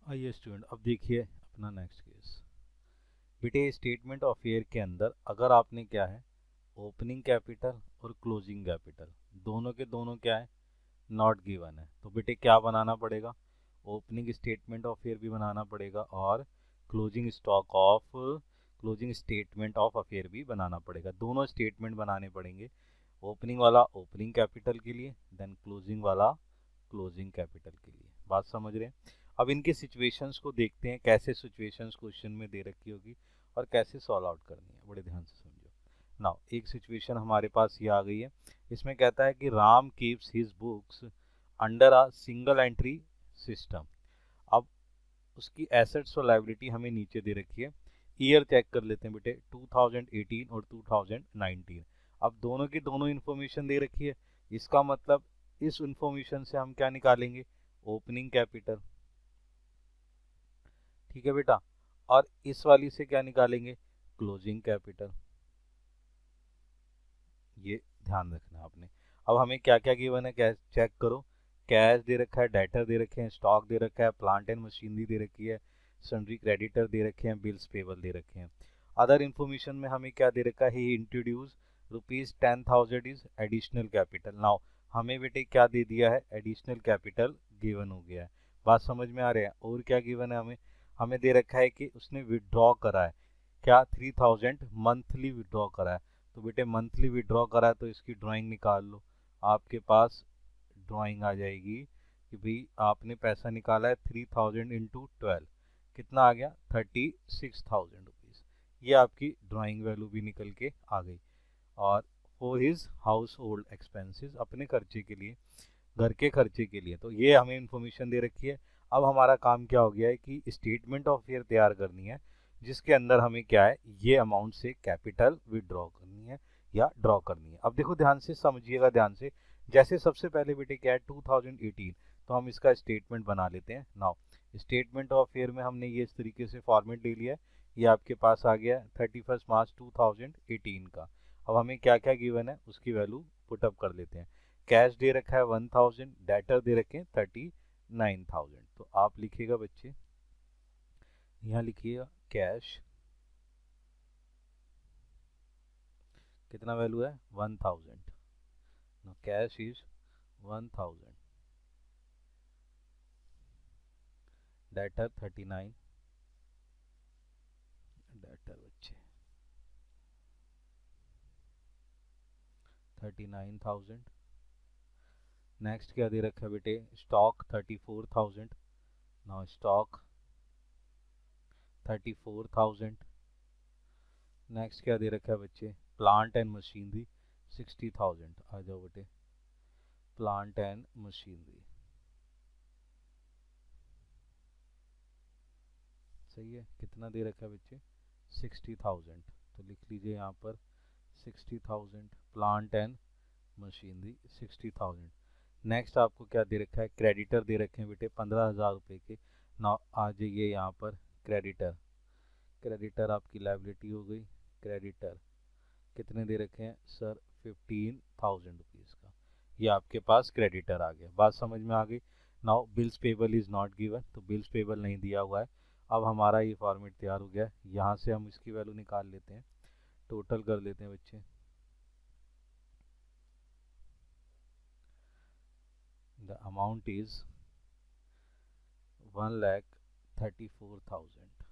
आइए स्टूडेंट, अब देखिए अपना नेक्स्ट केस। बेटे स्टेटमेंट ऑफ ईयर के अंदर अगर आपने क्या है, ओपनिंग कैपिटल और क्लोजिंग कैपिटल दोनों के दोनों क्या है, नॉट गिवन है, तो बेटे क्या बनाना पड़ेगा, ओपनिंग स्टेटमेंट ऑफ ईयर भी बनाना पड़ेगा और closing stock of closing statement of affair भी बनाना पड़ेगा। दोनों स्टेटमेंट बनाने पड़ेंगे, ओपनिंग वाला ओपनिंग कैपिटल के लिए, देन क्लोजिंग वाला क्लोजिंग कैपिटल के लिए। बात समझ रहे हैं? अब इनके सिचुएशंस को देखते हैं, कैसे सिचुएशंस क्वेश्चन में दे रखी होगी और कैसे सॉल्व आउट करनी है, बड़े ध्यान से समझो। नाउ एक सिचुएशन हमारे पास ये आ गई है, इसमें कहता है कि Ram keeps his books under a single entry system. अब उसकी एसेट्स और लायबिलिटी हमें नीचे दे रखी है। ईयर चेक कर लेते हैं बेटे, 2018 और 2019। अब दोनों की दोनों इन्फॉर्मेशन दे रखी है, इसका मतलब इस इन्फॉर्मेशन से हम क्या निकालेंगे, ओपनिंग कैपिटल। ठीक है बेटा, और इस वाली से क्या निकालेंगे, क्लोजिंग कैपिटल। ये ध्यान रखना आपने। अब हमें क्या क्या गिवन है, कैश चेक करो। कैश दे रखा है, डेटर दे रखे हैं, स्टॉक दे रखा है, प्लांट एंड मशीनरी दे रखी है, सन्ड्री क्रेडिटर दे रखे हैं, बिल्स पेबल दे रखे हैं। अदर इन्फॉर्मेशन में हमें क्या दे रखा है, he introduce ₹10,000 is additional capital. Now हमें बेटे क्या दे दिया है, एडिशनल कैपिटल गिवन हो गया है। बात समझ में आ रही है? और क्या गिवन है हमें, हमें दे रखा है कि उसने विड्रॉ करा है, क्या 3000 मंथली विड्रॉ करा है। तो बेटे मंथली विड्रॉ करा है तो इसकी ड्राइंग निकाल लो, आपके पास ड्राइंग आ जाएगी कि भाई आपने पैसा निकाला है 3000 इंटू 12, कितना आ गया, 36,000 रुपीज़। ये आपकी ड्राइंग वैल्यू भी निकल के आ गई। और for his house hold expenses, अपने खर्चे के लिए, घर के खर्चे के लिए, तो ये हमें इंफॉर्मेशन दे रखी है। अब हमारा काम क्या हो गया है कि स्टेटमेंट ऑफ ईयर तैयार करनी है, जिसके अंदर हमें क्या है, ये अमाउंट से कैपिटल विड्रॉ करनी है या ड्रॉ करनी है। अब देखो ध्यान से समझिएगा, ध्यान से। जैसे सबसे पहले बेटे क्या है, 2018, तो हम इसका स्टेटमेंट बना लेते हैं। नाउ स्टेटमेंट ऑफ ईयर में हमने ये इस तरीके से फॉर्मेट ले लिया है, ये आपके पास आ गया 31 मार्च 2018 का। अब हमें क्या क्या गिवन है उसकी वैल्यू पुटअप कर लेते हैं। कैश दे रखा है 1000, डेटर दे रखे हैं 39,000। तो आप लिखिएगा बच्चे, यहाँ लिखिएगा कैश कितना वैल्यू है, 1000। कैश इज 1000, डेटर 39, डेटर बच्चे 39,000। नेक्स्ट क्या दे रखा है बेटे, स्टॉक 34,000। Now stock 34,000। नेक्स्ट क्या दे रखा है बच्चे, प्लांट एंड मशीनरी 60,000। आ जाओ बेटे, प्लांट एंड मशीनरी, सही है, कितना दे रखा है बच्चे, 60,000। तो लिख लीजिए यहाँ पर 60,000, प्लांट एंड मशीनरी 60,000। नेक्स्ट आपको क्या दे रखा है, क्रेडिटर दे रखे हैं बेटे 15,000 रुपये के। ना आ जाइए यहाँ पर, क्रेडिटर, क्रेडिटर आपकी लाइबिलिटी हो गई। क्रेडिटर कितने दे रखे हैं सर, 15,000 रुपीज़ का, ये आपके पास क्रेडिटर आ गया। बात समझ में आ गई? Now bills payable is not given, तो बिल्स पेबल नहीं दिया हुआ है। अब हमारा ये फॉर्मेट तैयार हो गया, यहाँ से हम इसकी वैल्यू निकाल लेते हैं, टोटल कर लेते हैं बच्चे। The amount is 1,34,000।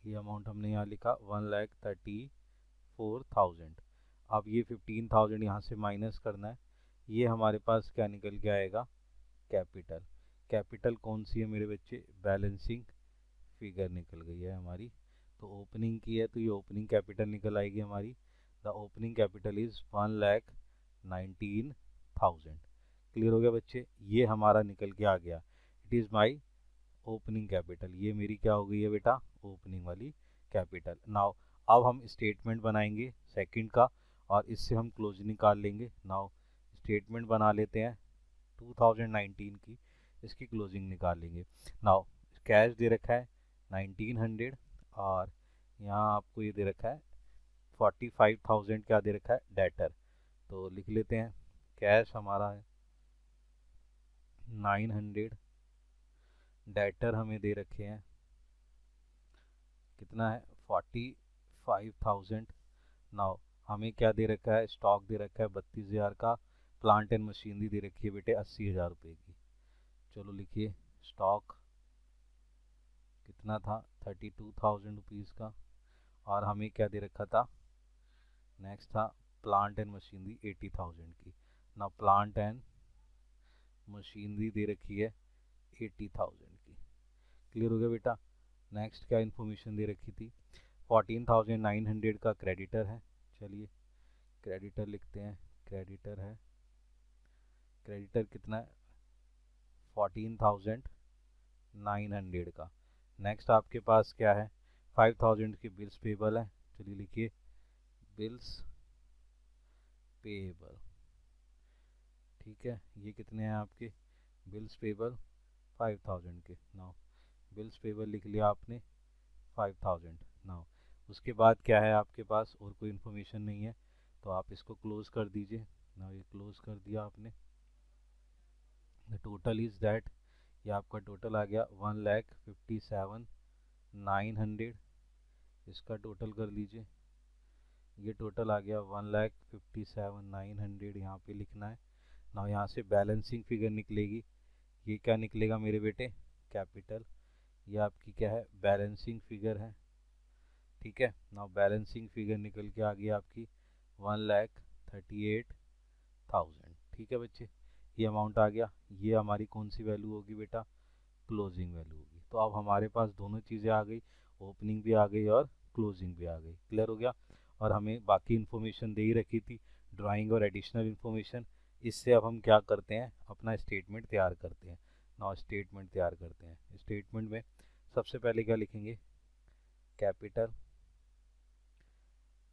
ये अमाउंट हमने यहाँ लिखा 1,34,000। अब ये 15,000 यहाँ से माइनस करना है, ये हमारे पास क्या निकल के आएगा, कैपिटल। कैपिटल कौन सी है मेरे बच्चे, बैलेंसिंग फिगर निकल गई है हमारी। तो ओपनिंग की है तो ये ओपनिंग कैपिटल निकल आएगी हमारी। The opening capital is 1,19,000। Clear हो गया बच्चे, ये हमारा निकल के आ गया, it is my opening capital. ये मेरी क्या हो गई है बेटा, ओपनिंग वाली कैपिटल। नाउ अब हम स्टेटमेंट बनाएंगे सेकंड का, और इससे हम क्लोज निकाल लेंगे। नाउ स्टेटमेंट बना लेते हैं 2019 की, इसकी क्लोजिंग निकाल लेंगे। नाउ कैश दे रखा है 1900, और यहाँ आपको ये दे रखा है 45,000, क्या दे रखा है, डेटर। तो लिख लेते हैं, कैश हमारा है 900, डेटर हमें दे रखे हैं, कितना है 45,000। नाउ हमें क्या दे रखा है, स्टॉक दे रखा है 32,000 का, प्लांट एंड मशीनरी दे रखी है बेटे 80,000 रुपये की। चलो लिखिए, स्टॉक कितना था 32,000 रुपीज़ का, और हमें क्या दे रखा था, नेक्स्ट था प्लांट एंड मशीनरी 80,000 की। ना प्लांट एंड मशीनरी दे रखी है 80,000 की। क्लियर हो गया बेटा। नेक्स्ट क्या इन्फॉर्मेशन दे रखी थी, 14,900 का क्रेडिटर है। चलिए क्रेडिटर लिखते हैं, क्रेडिटर है, क्रेडिटर कितना है 14,900 का। नेक्स्ट आपके पास क्या है, 5,000 की बिल्स पेबल है। चलिए लिखिए बिल्स पेबल, ठीक है। ये कितने हैं आपके बिल्स पेबल 5,000 के। नाउ बिल्स पेबल लिख लिया आपने 5,000। नाउ उसके बाद क्या है आपके पास, और कोई इन्फॉर्मेशन नहीं है, तो आप इसको क्लोज कर दीजिए। नाउ ये क्लोज कर दिया आपने। द टोटल इज़ दैट, ये आपका टोटल आ गया 1,57,900। इसका टोटल कर लीजिए, ये टोटल आ गया 1,57,900, यहाँ पे लिखना है ना। यहाँ से बैलेंसिंग फिगर निकलेगी, ये क्या निकलेगा मेरे बेटे, कैपिटल। ये आपकी क्या है, बैलेंसिंग फिगर है, ठीक है ना। बैलेंसिंग फिगर निकल के आ गई आपकी 1,38,000, ठीक है बच्चे। ये अमाउंट आ गया, ये हमारी कौन सी वैल्यू होगी बेटा, क्लोजिंग वैल्यू होगी। तो अब हमारे पास दोनों चीज़ें आ गई, ओपनिंग भी आ गई और क्लोजिंग भी आ गई। क्लियर हो गया। और हमें बाकी इन्फॉर्मेशन दे ही रखी थी, ड्राइंग और एडिशनल इन्फॉर्मेशन। इससे अब हम क्या करते हैं, अपना स्टेटमेंट तैयार करते हैं। नाउ स्टेटमेंट तैयार करते हैं। स्टेटमेंट में सबसे पहले क्या लिखेंगे, कैपिटल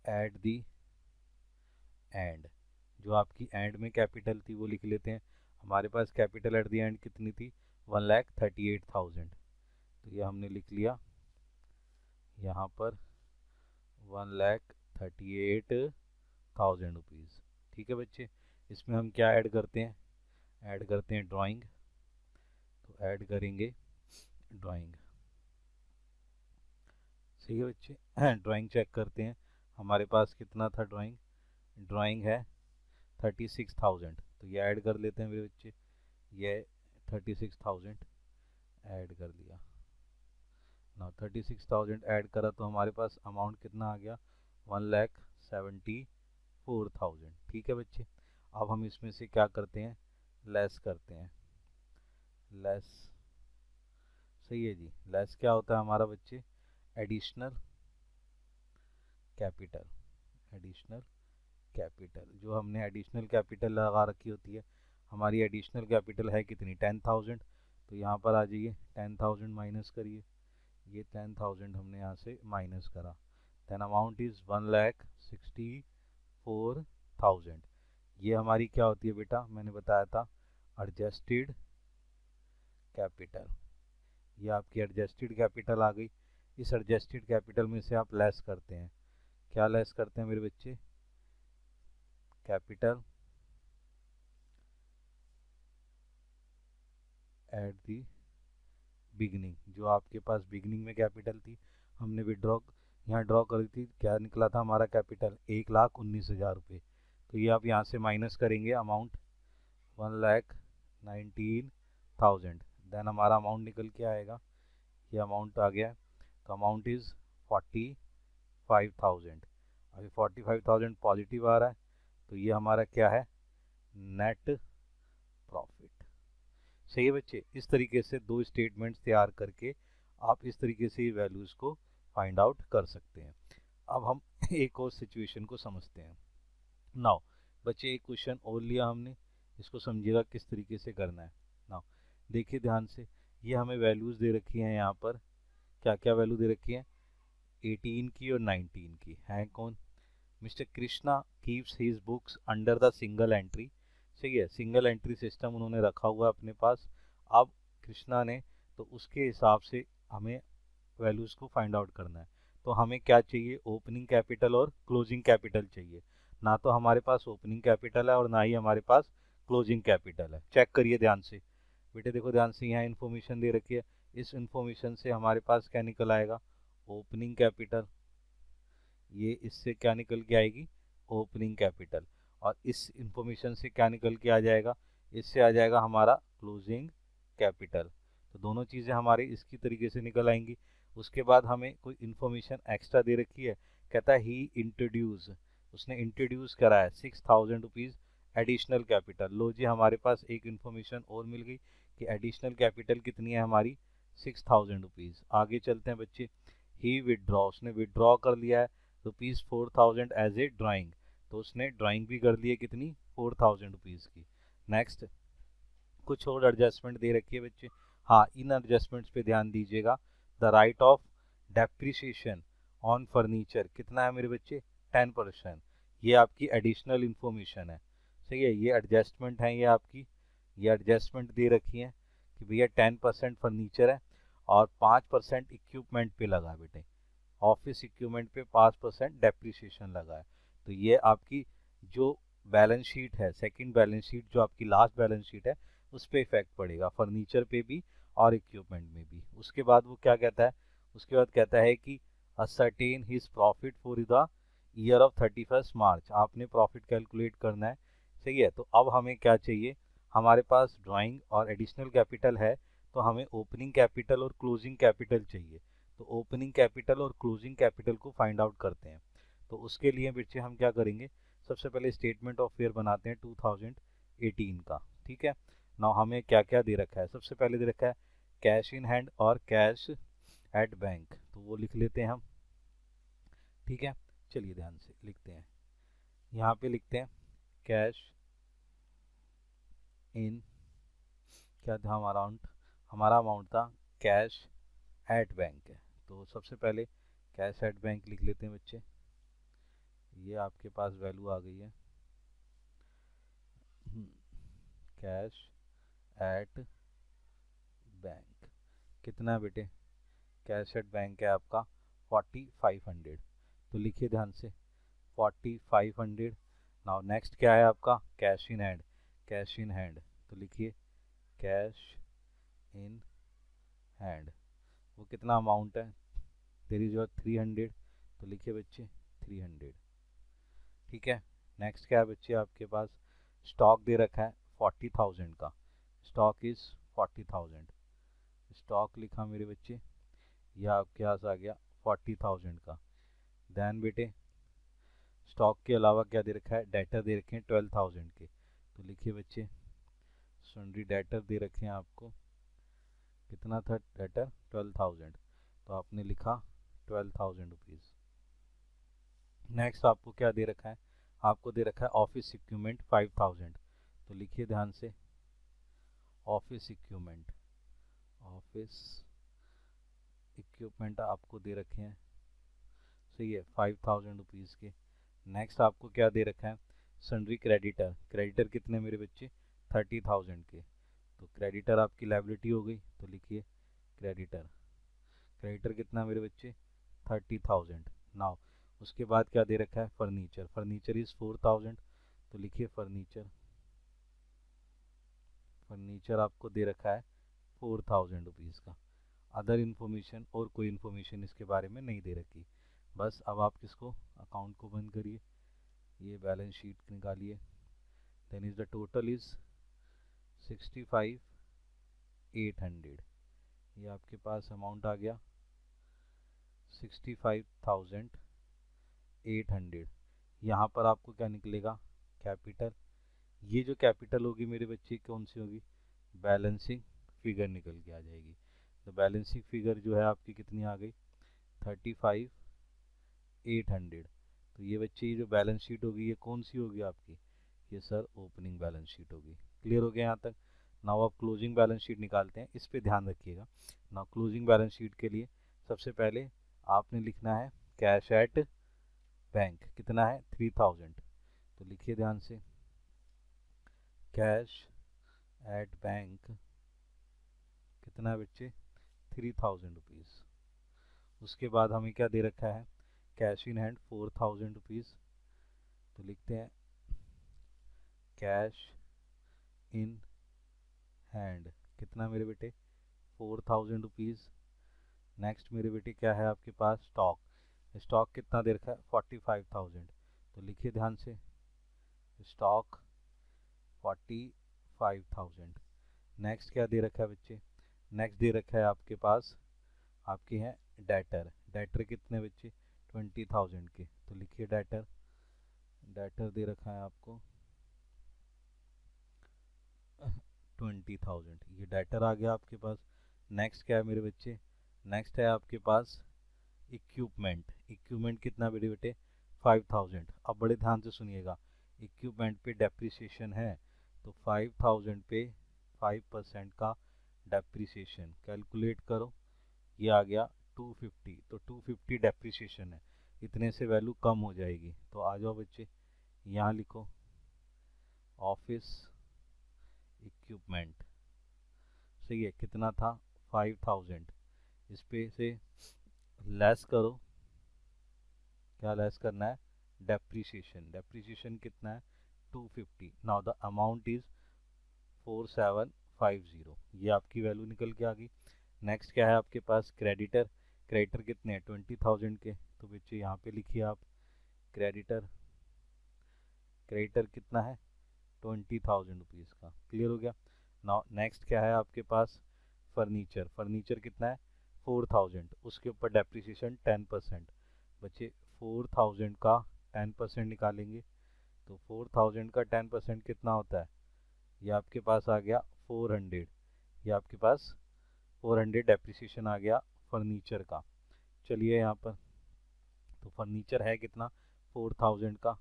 एट दी एंड। जो आपकी एंड में कैपिटल थी वो लिख लेते हैं। हमारे पास कैपिटल एट दी एंड कितनी थी, 1,38,000। तो ये हमने लिख लिया यहाँ पर 1,38,000 रुपीज़, ठीक है बच्चे। इसमें हम क्या ऐड करते हैं, ऐड करते हैं ड्राइंग। तो ऐड करेंगे ड्राइंग, सही है बच्चे। ड्राइंग चेक करते हैं, हमारे पास कितना था ड्राइंग, ड्राइंग है 36,000। तो ये ऐड कर लेते हैं मेरे बच्चे, ये 36,000 ऐड कर दिया ना। 36,000 ऐड करा तो हमारे पास अमाउंट कितना आ गया, 1,74,000, ठीक है बच्चे। अब हम इसमें से क्या करते हैं, लेस करते हैं, लेस, सही है जी। लेस क्या होता है हमारा बच्चे, एडिशनल कैपिटल, एडिशनल कैपिटल। जो हमने एडिशनल कैपिटल लगा रखी होती है, हमारी एडिशनल कैपिटल है कितनी 10,000। तो यहाँ पर आ जाइए 10,000 माइनस करिए, ये 10,000 हमने यहाँ से माइनस करा, देन अमाउंट इज़ 1,64,000। ये हमारी क्या होती है बेटा, मैंने बताया था एडजस्टेड कैपिटल। ये आपकी एडजस्टेड कैपिटल आ गई। इस एडजस्टेड कैपिटल में से आप लेस करते हैं, क्या लेस करते हैं मेरे बच्चे, कैपिटल एट दी बिगनिंग। जो आपके पास बिगनिंग में कैपिटल थी, हमने विड्रॉ यहाँ ड्रॉ करी थी, क्या निकला था हमारा कैपिटल 1,19,000 रुपये। तो ये आप यहाँ से माइनस करेंगे अमाउंट 1,19,000, देन हमारा अमाउंट निकल के आएगा, ये अमाउंट आ गया। तो अमाउंट इज़ 45,000। अभी 45,000 पॉजिटिव आ रहा है, तो ये हमारा क्या है, नेट प्रॉफिट। सही है बच्चे। इस तरीके से दो स्टेटमेंट्स तैयार करके आप इस तरीके से वैल्यूज़ को फाइंड आउट कर सकते हैं। अब हम एक और सिचुएशन को समझते हैं। नाउ बच्चे एक क्वेश्चन और लिया हमने, इसको समझिएगा किस तरीके से करना है। नाउ देखिए ध्यान से, ये हमें वैल्यूज़ दे रखी हैं यहाँ पर, क्या क्या वैल्यू दे रखी है, 18 की और 19 की। हैं कौन, mister Krishna keeps his books under the single entry. सही है, सिंगल एंट्री सिस्टम उन्होंने रखा हुआ है अपने पास। अब कृष्णा ने, तो उसके हिसाब से हमें वैल्यूज़ को फाइंड आउट करना है। तो हमें क्या चाहिए, ओपनिंग कैपिटल और क्लोजिंग कैपिटल चाहिए। ना तो हमारे पास ओपनिंग कैपिटल है और ना ही हमारे पास क्लोजिंग कैपिटल है। चेक करिए ध्यान से बेटे, देखो ध्यान से, यहाँ इन्फॉर्मेशन दे रखी है, इस इंफॉर्मेशन से हमारे पास क्या निकल आएगा, ओपनिंग कैपिटल। ये इससे क्या निकल के आएगी, ओपनिंग कैपिटल। और इस इंफॉर्मेशन से क्या निकल के आ जाएगा, इससे आ जाएगा हमारा क्लोजिंग कैपिटल। तो दोनों चीज़ें हमारी इसकी तरीके से निकल आएंगी। उसके बाद हमें कोई इंफॉर्मेशन एक्स्ट्रा दे रखी है, कहता है ही इंट्रोड्यूस, उसने इंट्रोड्यूस करा है 6,000 रुपीज़ एडिशनल कैपिटल। लो जी, हमारे पास एक इंफॉर्मेशन और मिल गई कि एडिशनल कैपिटल कितनी है हमारी, 6,000 रुपीज़। आगे चलते हैं बच्चे। ही विदड्रॉ, उसने विदड्रॉ कर लिया है ₹4,000 एज ए ड्राइंग, तो उसने ड्राइंग भी कर ली है कितनी, 4,000 रुपीज़ की। नेक्स्ट, कुछ और एडजस्टमेंट दे रखी है बच्चे। हाँ, इन एडजस्टमेंट्स पे ध्यान दीजिएगा। The right of depreciation on furniture कितना है मेरे बच्चे, 10%। ये आपकी एडिशनल इंफॉर्मेशन है, सही है। ये एडजस्टमेंट है, ये आपकी ये एडजस्टमेंट दे रखी है कि भैया 10% फर्नीचर है और 5% इक्विपमेंट पे लगा है बेटे, ऑफिस इक्विपमेंट पे 5% डेप्रिसिएशन लगा है। तो ये आपकी जो बैलेंस शीट है, सेकंड बैलेंस शीट जो आपकी लास्ट बैलेंस शीट है, उस पर इफेक्ट पड़ेगा, फर्नीचर पे भी और इक्विपमेंट में भी। उसके बाद वो क्या कहता है, उसके बाद कहता है कि ascertain his profit for the year of 31 मार्च, आपने प्रॉफिट कैलकुलेट करना है, सही है। तो अब हमें क्या चाहिए, हमारे पास ड्राइंग और एडिशनल कैपिटल है, तो हमें ओपनिंग कैपिटल और क्लोजिंग कैपिटल चाहिए। तो ओपनिंग कैपिटल और क्लोजिंग कैपिटल को फाइंड आउट करते हैं। तो उसके लिए बच्चे हम क्या करेंगे, सबसे पहले स्टेटमेंट ऑफ फेयर बनाते हैं 2018 का, ठीक है। नाउ हमें क्या क्या दे रखा है, सबसे पहले दे रखा है कैश इन हैंड और कैश एट बैंक, तो वो लिख लेते हैं हम, ठीक है। चलिए ध्यान से लिखते हैं, यहाँ पे लिखते हैं कैश इन, क्या था हमारा अमाउंट था कैश एट बैंक है। तो सबसे पहले कैश एट बैंक लिख लेते हैं बच्चे, ये आपके पास वैल्यू आ गई है कैश एट बैंक। कितना है बेटे, कैश एट बैंक है आपका 4,500, तो लिखिए ध्यान से 4,500। नाउ नेक्स्ट क्या है आपका, cash in hand, cash in hand, तो लिखिए कैश इन हैंड, वो कितना अमाउंट है, देयर इज योर 300, तो लिखिए बच्चे 300, ठीक है। नेक्स्ट क्या है बच्चे आपके पास, स्टॉक दे रखा है 40,000 का, स्टॉक इज 40,000, स्टॉक लिखा मेरे बच्चे, यह आपके पास आ गया 40,000 का। देन बेटे स्टॉक के अलावा क्या दे रखा है, डेटर दे रखे हैं 12,000 के, तो लिखिए बच्चे सन्ड्री डेटर दे रखे हैं आपको, कितना था डेटर, 12,000, तो आपने लिखा 12,000 रुपीज़। नेक्स्ट आपको क्या दे रखा है, आपको दे रखा है ऑफिस इक्विपमेंट 5,000, तो लिखिए ध्यान से ऑफिस इक्विपमेंट, ऑफिस इक्विपमेंट आपको दे रखे हैं, सही है, 5,000 रुपीज़ के। नेक्स्ट आपको क्या दे रखा है, सन्ड्री क्रेडिटर, क्रेडिटर कितने मेरे बच्चे, 30,000 के, तो क्रेडिटर आपकी लाइबिलिटी हो गई, तो लिखिए क्रेडिटर, क्रेडिटर कितना मेरे बच्चे, 30,000। नाउ उसके बाद क्या दे रखा है, फर्नीचर, फर्नीचर इज 4,000, तो लिखिए फर्नीचर, फर्नीचर आपको दे रखा है 4,000 रुपीज़ का। अदर इन्फॉर्मेशन और कोई इन्फॉर्मेशन इसके बारे में नहीं दे रखी। बस अब आप किसको, अकाउंट को बंद करिए, ये बैलेंस शीट निकालिए। Then is the total is 65,800, ये आपके पास अमाउंट आ गया 65,800। यहाँ पर आपको क्या निकलेगा, कैपिटल, ये जो कैपिटल होगी मेरे बच्चे कौन सी होगी, बैलेंसिंग फिगर निकल के आ जाएगी। तो बैलेंसिंग फिगर जो है आपकी कितनी आ गई, 35,800। तो ये बच्चे, ये जो बैलेंस शीट होगी ये कौन सी होगी आपकी, ये सर ओपनिंग बैलेंस शीट होगी। क्लियर हो गया यहाँ तक। नाउ आप क्लोजिंग बैलेंस शीट निकालते हैं, इस पे ध्यान रखिएगा। नाउ क्लोजिंग बैलेंस शीट के लिए सबसे पहले आपने लिखना है कैश एट बैंक, कितना है 3,000, तो लिखिए ध्यान से कैश एट बैंक कितना है बच्चे, 3,000 रुपीज़। उसके बाद हमें क्या दे रखा है, कैश इन हैंड 4,000 रुपीज़, तो लिखते हैं कैश इन हैंड कितना मेरे बेटे, ₹4000। नेक्स्ट मेरे बेटे क्या है आपके पास, स्टॉक। स्टॉक कितना दे रखा है, 45,000। तो लिखिए ध्यान से, स्टॉक 45,000। नेक्स्ट क्या दे रखा है बच्चे, नेक्स्ट दे रखा है आपके पास, आपके हैं डेटर। डेटर कितने बच्चे, 20,000 के। तो लिखिए डेटर, डेटर दे रखा है आपको 20,000, ये डेटर आ गया आपके पास। नेक्स्ट क्या है मेरे बच्चे, नेक्स्ट है आपके पास इक्विपमेंट। इक्विपमेंट कितना बेटे बेटे, 5,000। अब बड़े ध्यान से सुनिएगा, इक्विपमेंट पे डेप्रिसिएशन है, तो 5,000 पे 5% का डेप्रिसिएशन कैलकुलेट करो, ये आ गया 250। तो 250 डेप्रिसिएशन है, इतने से वैल्यू कम हो जाएगी। तो आ जाओ बच्चे, यहाँ लिखो ऑफिस इक्विपमेंट, सही है, कितना था 5,000। इस पे से लेस करो, क्या लेस करना है, डेप्रिसिएशन। डेप्रिसिएशन कितना है, 250। नाउ द अमाउंट इज 4750, ये आपकी वैल्यू निकल के आ गई। नेक्स्ट क्या है आपके पास, क्रेडिटर। क्रेडिटर कितने हैं, 20,000 के। तो बच्चे यहाँ पे लिखिए आप क्रेडिटर, क्रेडिटर कितना है, 20,000 का। क्लियर हो गया। नाउ नेक्स्ट क्या है आपके पास, फर्नीचर। फर्नीचर कितना है, 4,000, उसके ऊपर डेप्रिसिएशन 10%। बच्चे 4,000 का 10% निकालेंगे, तो 4,000 का 10% कितना होता है, ये आपके पास आ गया 400। ये आपके पास 400 डेप्रिसिएशन आ गया फर्नीचर का। चलिए यहाँ पर, तो फर्नीचर है कितना, 4,000 का।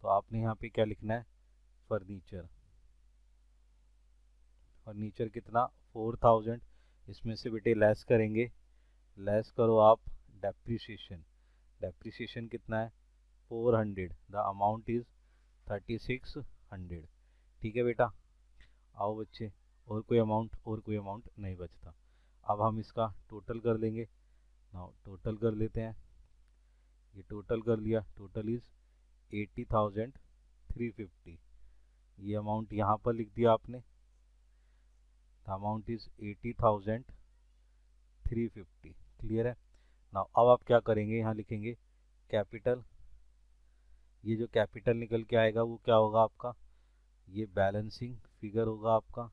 तो आपने यहाँ पे क्या लिखना है, फर्नीचर। फर्नीचर कितना, 4,000। इसमें से बेटे लेस करेंगे, लेस करो आप डेप्रिसिएशन। डेप्रिसिएशन कितना है, 400। The amount is 3,600। ठीक है बेटा। आओ बच्चे, और कोई अमाउंट, और कोई अमाउंट नहीं बचता। अब हम इसका टोटल कर लेंगे। नाउ टोटल कर लेते हैं, ये टोटल कर लिया, टोटल इज 80,350। ये अमाउंट यहाँ पर लिख दिया आपने, द अमाउंट इज 80,350। क्लियर है। नाउ अब आप क्या करेंगे, यहाँ लिखेंगे कैपिटल। ये जो कैपिटल निकल के आएगा वो क्या होगा आपका, ये बैलेंसिंग फिगर होगा आपका।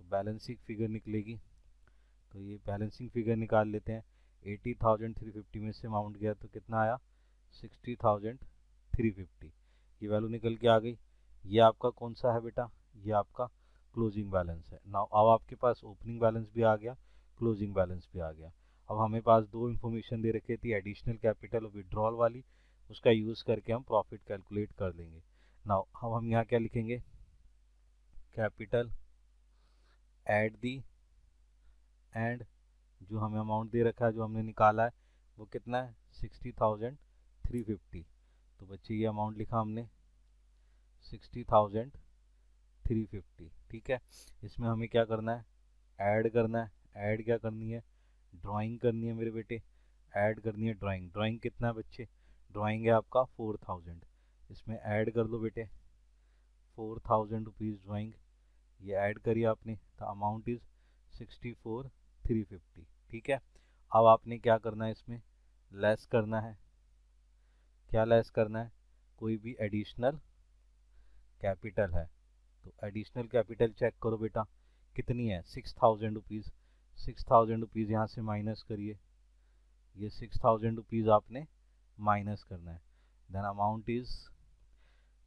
तो बैलेंसिंग फिगर निकलेगी, तो ये बैलेंसिंग फिगर निकाल लेते हैं। 80,350 में से अमाउंट गया तो कितना आया, 60,350। ये वैल्यू निकल के आ गई। ये आपका कौन सा है बेटा, ये आपका क्लोजिंग बैलेंस है। नाउ अब आपके पास ओपनिंग बैलेंस भी आ गया, क्लोजिंग बैलेंस भी आ गया। अब हमें पास दो इन्फॉर्मेशन दे रखी थी, एडिशनल कैपिटल और विड्रॉल वाली, उसका यूज़ करके हम प्रॉफिट कैलकुलेट कर लेंगे। नाउ अब हम यहाँ क्या लिखेंगे, कैपिटल एट दी एंड, जो हमें अमाउंट दे रखा है, जो हमने निकाला है वो कितना है, 60,350। तो बच्चे ये अमाउंट लिखा हमने 60,350। ठीक है। इसमें हमें क्या करना है, ऐड करना है। ऐड क्या करनी है, ड्राइंग करनी है मेरे बेटे, ऐड करनी है ड्राइंग। ड्राइंग कितना है बच्चे, ड्राइंग है आपका 4,000। इसमें ऐड कर लो बेटे 4,000 ड्राइंग, ये ऐड करिए आपने, द अमाउंट इज 64,350। ठीक है। अब आपने क्या करना है, इसमें लेस करना है। क्या लेस करना है, कोई भी एडिशनल कैपिटल है। तो एडिशनल कैपिटल चेक करो बेटा, कितनी है, 6,000 रुपीज़। 6,000 रुपीज़ यहाँ से माइनस करिए, ये 6,000 रुपीज़ आपने माइनस करना है। Then amount is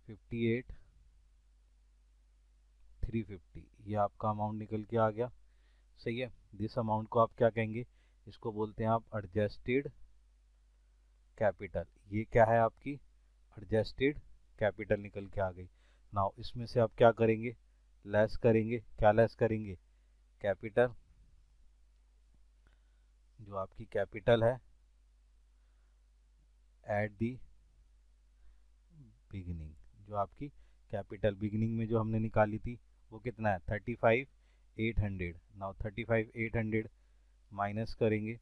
58,350। ये आपका अमाउंट निकल के आ गया। सही है। दिस अमाउंट को आप क्या कहेंगे, इसको बोलते हैं आप एडजस्टेड कैपिटल। ये क्या है आपकी एडजस्टेड कैपिटल निकल के आ गई। नाउ इसमें से आप क्या करेंगे, लेस करेंगे। क्या लेस करेंगे, कैपिटल, जो आपकी कैपिटल है एट दी बिगिनिंग। जो आपकी कैपिटल बिगिनिंग में जो हमने निकाली थी वो कितना है, 35,800। नाउ 35,800 माइनस करेंगे,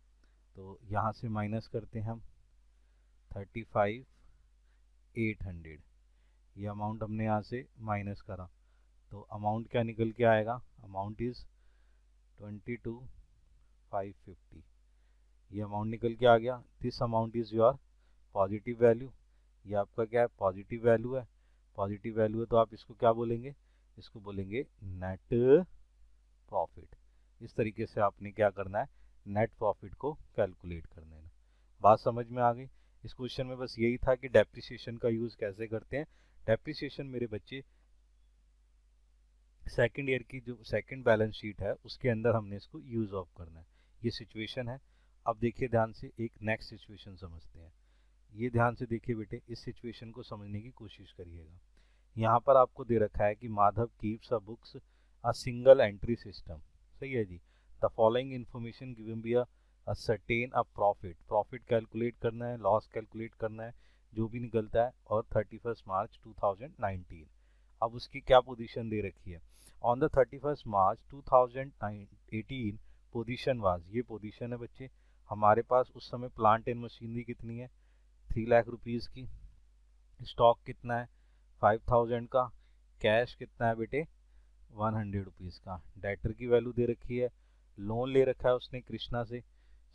तो यहाँ से माइनस करते हैं हम 35,800। ये अमाउंट हमने यहाँ से माइनस करा, तो अमाउंट क्या निकल के आएगा, अमाउंट इज 22,550, ये अमाउंट निकल के आ गया। This amount is your positive value, ये आपका क्या है, पॉजिटिव वैल्यू है। पॉजिटिव वैल्यू है तो आप इसको क्या बोलेंगे, इसको बोलेंगे नेट प्रॉफिट। इस तरीके से आपने क्या करना है, नेट प्रॉफिट को कैलकुलेट करना है। बात समझ में आ गई। इस क्वेश्चन में बस यही था कि डेप्रिसिएशन का यूज़ कैसे करते हैं। डेप्रिसिएशन मेरे बच्चे सेकंड ईयर की जो सेकंड बैलेंस शीट है उसके अंदर हमने इसको यूज़ ऑफ करना है। ये सिचुएशन है। अब देखिए ध्यान से, एक नेक्स्ट सिचुएशन समझते हैं। ये ध्यान से देखिए बेटे, इस सिचुएशन को समझने की कोशिश करिएगा। यहाँ पर आपको दे रखा है कि Madhav keeps a books a single entry system. सही है जी। The following information given be a certain a profit, profit calculate करना है, लॉस कैलकुलेट करना है, जो भी निकलता है, और 31 मार्च 2019। अब उसकी क्या पोजीशन दे रखी है, on the 31 March 2018 position was, ये पोजीशन है बच्चे। हमारे पास उस समय प्लांट एंड मशीनरी कितनी है, 3 लाख रुपीज़ की। स्टॉक कितना है, 5000 का। कैश कितना है बेटे, 100 रुपीज़ का। डेटर की वैल्यू दे रखी है। लोन ले रखा है उसने कृष्णा से।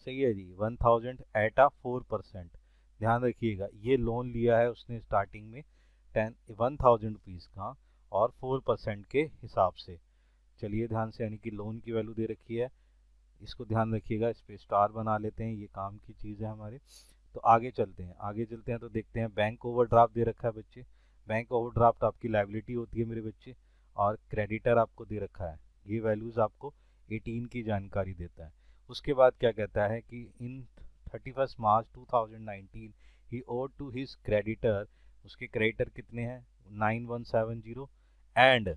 सही है जी, 1000 एट अ 4%। ध्यान रखिएगा, ये लोन लिया है उसने स्टार्टिंग में 1000 रुपीज़ का और 4% के हिसाब से। चलिए ध्यान से, यानी कि लोन की वैल्यू दे रखी है, इसको ध्यान रखिएगा, इस पे स्टार बना लेते हैं, ये काम की चीज़ है हमारे। तो आगे चलते हैं, आगे चलते हैं तो देखते हैं। बैंक ओवरड्राफ्ट दे रखा है बच्चे। बैंक ओवरड्राफ्ट आपकी लायबिलिटी होती है मेरे बच्चे, और क्रेडिटर आपको दे रखा है। ये वैल्यूज़ आपको 18 की जानकारी देता है। उसके बाद क्या कहता है कि इन 31 March 2019 he odd to his creditor, उसके क्रेडिटर कितने हैं, 9170। एंड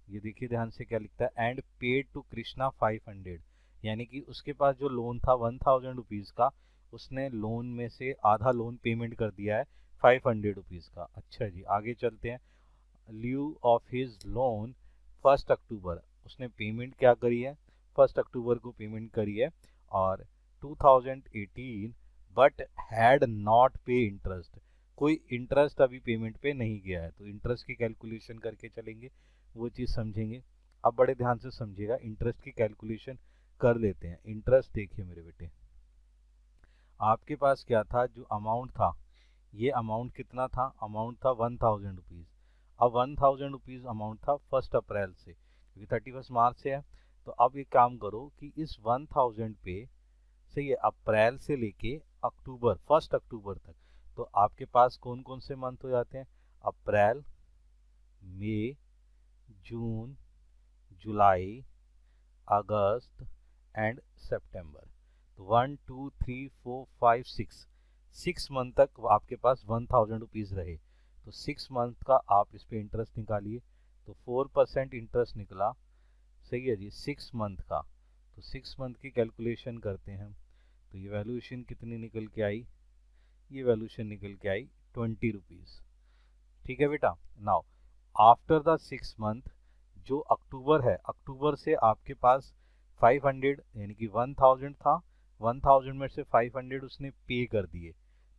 ये देखिए ध्यान से क्या लिखता है, एंड पेड टू कृष्णा 500, यानी कि उसके पास जो लोन था 1000 रुपीज़ का, उसने लोन में से आधा लोन पेमेंट कर दिया है 500 रुपीज़ का। अच्छा जी, आगे चलते हैं। ल्यू ऑफ हिज लोन 1 अक्टूबर, उसने पेमेंट क्या करी है, 1 अक्टूबर को पेमेंट करी है, और 2018 बट हैड नॉट पे इंटरेस्ट, कोई इंटरेस्ट अभी पेमेंट पे नहीं गया है। तो इंटरेस्ट की कैलकुलेशन करके चलेंगे, वो चीज़ समझेंगे। अब बड़े ध्यान से समझिएगा, इंटरेस्ट की कैलकुलेशन कर लेते हैं। इंटरेस्ट देखिए मेरे बेटे, आपके पास क्या था, जो अमाउंट था, ये अमाउंट कितना था, अमाउंट था 1000 रुपीज़। अब 1000 रुपीज़ अमाउंट था 1 अप्रैल से, क्योंकि 31 मार्च से है। तो अब एक काम करो कि इस 1000 पे, सही है, अप्रैल से लेके अक्टूबर, 1 अक्टूबर तक, तो आपके पास कौन कौन से मंथ हो जाते हैं, अप्रैल, मई, जून, जुलाई, अगस्त एंड सितंबर। तो 1 2 3 4 5 6, 6 मंथ तक आपके पास 1000 रुपीज़ रहे। तो 6 मंथ का आप इस पे इंटरेस्ट निकालिए, तो 4% इंटरेस्ट निकला। सही है जी, 6 मंथ का। तो 6 मंथ की कैलकुलेशन करते हैं, तो ये वैल्यूएशन कितनी निकल के आई, ये वैल्यूएशन निकल के आई 20 रुपीज़। ठीक है बेटा। नाउ आफ्टर द 6 मंथ, जो अक्टूबर है, अक्टूबर से आपके पास 500, यानी कि 1000 था, 1000 में से 500 उसने पे कर दिए।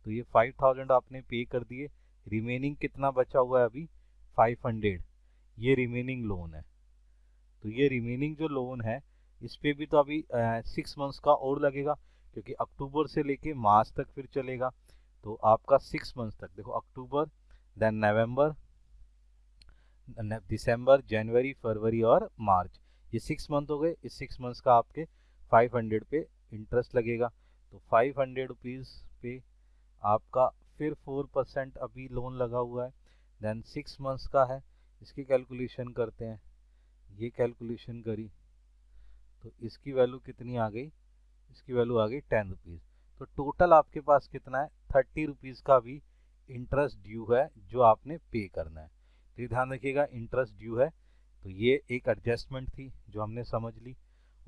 तो ये 5000 आपने पे कर दिए, रिमेनिंग कितना बचा हुआ है अभी, 500, ये रिमेनिंग लोन है। तो ये रिमेनिंग जो लोन है, इस पे भी तो अभी 6 मंथ्स का और लगेगा, क्योंकि अक्टूबर से लेके मार्च तक फिर चलेगा। तो आपका 6 मंथ्स तक देखो, अक्टूबर, देन नवंबर, दिसंबर, जनवरी, फरवरी और मार्च, ये 6 मंथ हो गए। इस 6 मंथ्स का आपके 500 पे इंटरेस्ट लगेगा। तो 500 रुपीज़ पे आपका फिर 4% अभी लोन लगा हुआ है। देन 6 मंथ्स का है, इसकी कैलकुलेशन करते हैं। ये कैलकुलेशन करी तो इसकी वैल्यू कितनी आ गई, इसकी वैल्यू आ गई 10 रुपीज़। तो टोटल आपके पास कितना है, 30 रुपीज़ का भी इंटरेस्ट ड्यू है, जो आपने पे करना है। तो ये ध्यान रखिएगा, इंटरेस्ट ड्यू है। तो ये एक एडजस्टमेंट थी जो हमने समझ ली।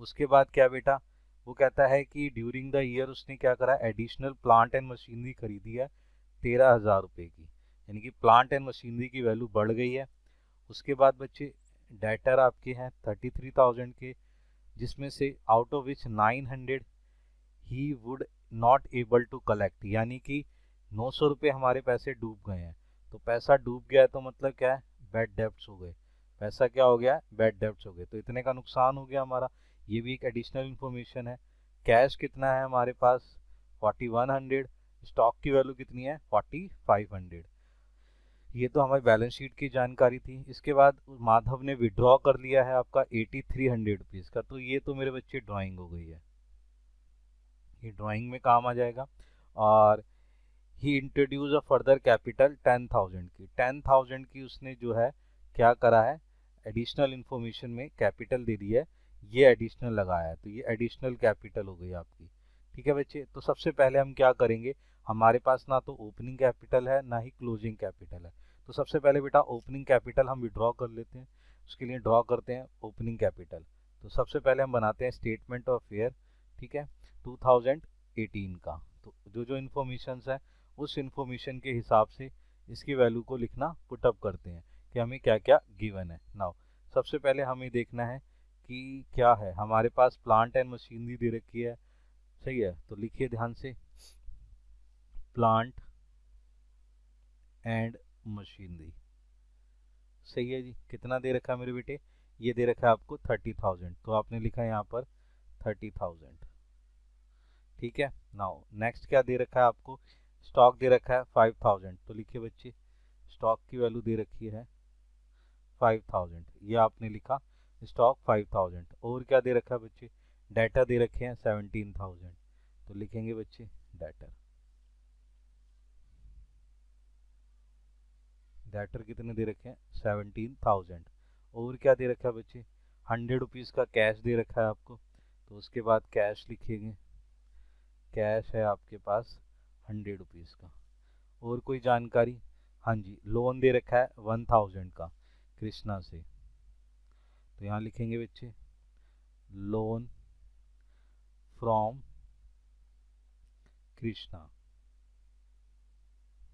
उसके बाद क्या बेटा, वो कहता है कि ड्यूरिंग द ईयर उसने क्या करा, एडिशनल प्लांट एंड मशीनरी खरीदी है 13,000 रुपये की, यानी कि प्लांट एंड मशीनरी की वैल्यू बढ़ गई है। उसके बाद बच्चे डेटर आपके हैं 33,000 के, जिसमें से आउट ऑफ विच 900 ही would not able to collect, यानी कि 900 रुपये हमारे पैसे डूब गए हैं। तो पैसा डूब गया है तो मतलब क्या है, बैड डेब्ट्स हो गए। पैसा क्या हो गया है, बैड डेब्ट्स हो गए। तो इतने का नुकसान हो गया हमारा, ये भी एक एडिशनल इंफॉर्मेशन है। कैश कितना है हमारे पास 4100, स्टॉक की वैल्यू कितनी है 4500। ये तो हमारी बैलेंस शीट की जानकारी थी। इसके बाद माधव ने विड्रॉ कर लिया है आपका 8300 रुपीज़ का, तो ये तो मेरे बच्चे ड्राइंग हो गई है, ये ड्राइंग में काम आ जाएगा। और ही इंट्रोड्यूस अ फर्दर कैपिटल 10,000 की, 10,000 की उसने जो है क्या करा है, एडिशनल इंफॉर्मेशन में कैपिटल दे दी है, ये एडिशनल लगाया है, तो ये एडिशनल कैपिटल हो गई आपकी। ठीक है बच्चे, तो सबसे पहले हम क्या करेंगे, हमारे पास ना तो ओपनिंग कैपिटल है ना ही क्लोजिंग कैपिटल है, तो सबसे पहले बेटा ओपनिंग कैपिटल हम विड्रॉ कर लेते हैं। उसके लिए ड्रॉ करते हैं ओपनिंग कैपिटल। तो सबसे पहले हम बनाते हैं स्टेटमेंट ऑफ फेयर, ठीक है, 2018 का। तो जो जो इन्फॉर्मेशन है उस इंफॉर्मेशन के हिसाब से इसकी वैल्यू को लिखना पुटअप करते हैं कि हमें क्या क्या गिवन है। नाउ सबसे पहले हमें देखना है कि क्या है हमारे पास, प्लांट एंड मशीनरी दे रखी है, सही है, तो लिखिए ध्यान से, प्लांट एंड मशीनरी, सही है जी। कितना दे रखा है मेरे बेटे, ये दे रखा है आपको 30,000, तो आपने लिखा है यहाँ पर 30,000, ठीक है। नाउ नेक्स्ट क्या दे रखा है आपको, स्टॉक दे रखा है 5,000, तो लिखिए बच्चे स्टॉक की वैल्यू दे रखी है 5,000, ये आपने लिखा स्टॉक 5,000। और क्या दे रखा है बच्चे, डेटा दे रखे हैं 17,000, तो लिखेंगे बच्चे डेटर, डेटर कितने दे रखे हैं 17,000। और क्या दे रखा है बच्चे, 100 रुपीज़ का कैश दे रखा है आपको, तो उसके बाद कैश लिखेंगे, कैश है आपके पास 100 रुपीज़ का। और कोई जानकारी, हाँ जी, लोन दे रखा है 1,000 का कृष्णा से, तो यहाँ लिखेंगे बच्चे लोन फ्रॉम कृष्णा,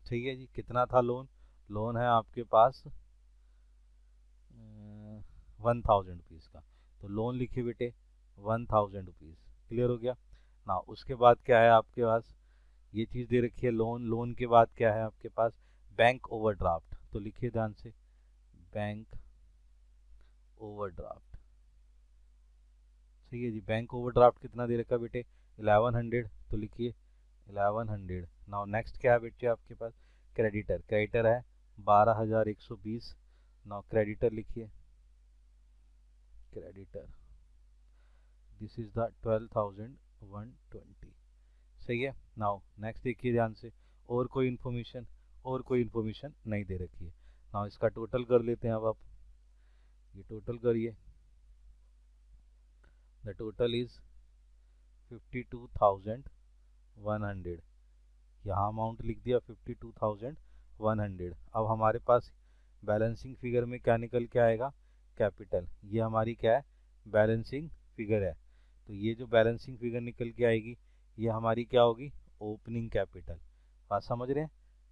ठीक है जी। कितना था लोन, लोन है आपके पास 1,000 रुपीज़ का, तो लोन लिखिए बेटे 1,000 रुपीज़, क्लियर हो गया ना। उसके बाद क्या है आपके पास, ये चीज़ दे रखी है लोन, लोन के बाद क्या है आपके पास, बैंक ओवरड्राफ्ट, तो लिखिए ध्यान से बैंक ओवरड्राफ्ट, सही है जी। बैंक ओवरड्राफ्ट कितना दे रखा है बेटे 1100, तो लिखिए 1100। नाउ नेक्स्ट क्या है बेटे आपके पास, क्रेडिटर, क्रेडिटर है 12,120, नाउ क्रेडिटर लिखिए, क्रेडिटर दिस इज द 12,120, सही है। नाउ नेक्स्ट देखिए ध्यान से, और कोई इन्फॉर्मेशन, और कोई इन्फॉर्मेशन नहीं दे रखी है। नाउ इसका टोटल कर लेते हैं, अब आप ये टोटल करिए, द टोटल इज 52,100, यहाँ अमाउंट लिख दिया 52,100। अब हमारे पास बैलेंसिंग फिगर में क्या निकल के आएगा, कैपिटल, ये हमारी क्या है बैलेंसिंग फिगर है, तो ये जो बैलेंसिंग फिगर निकल के आएगी ये हमारी क्या होगी, ओपनिंग कैपिटल। बात समझ रहे हैं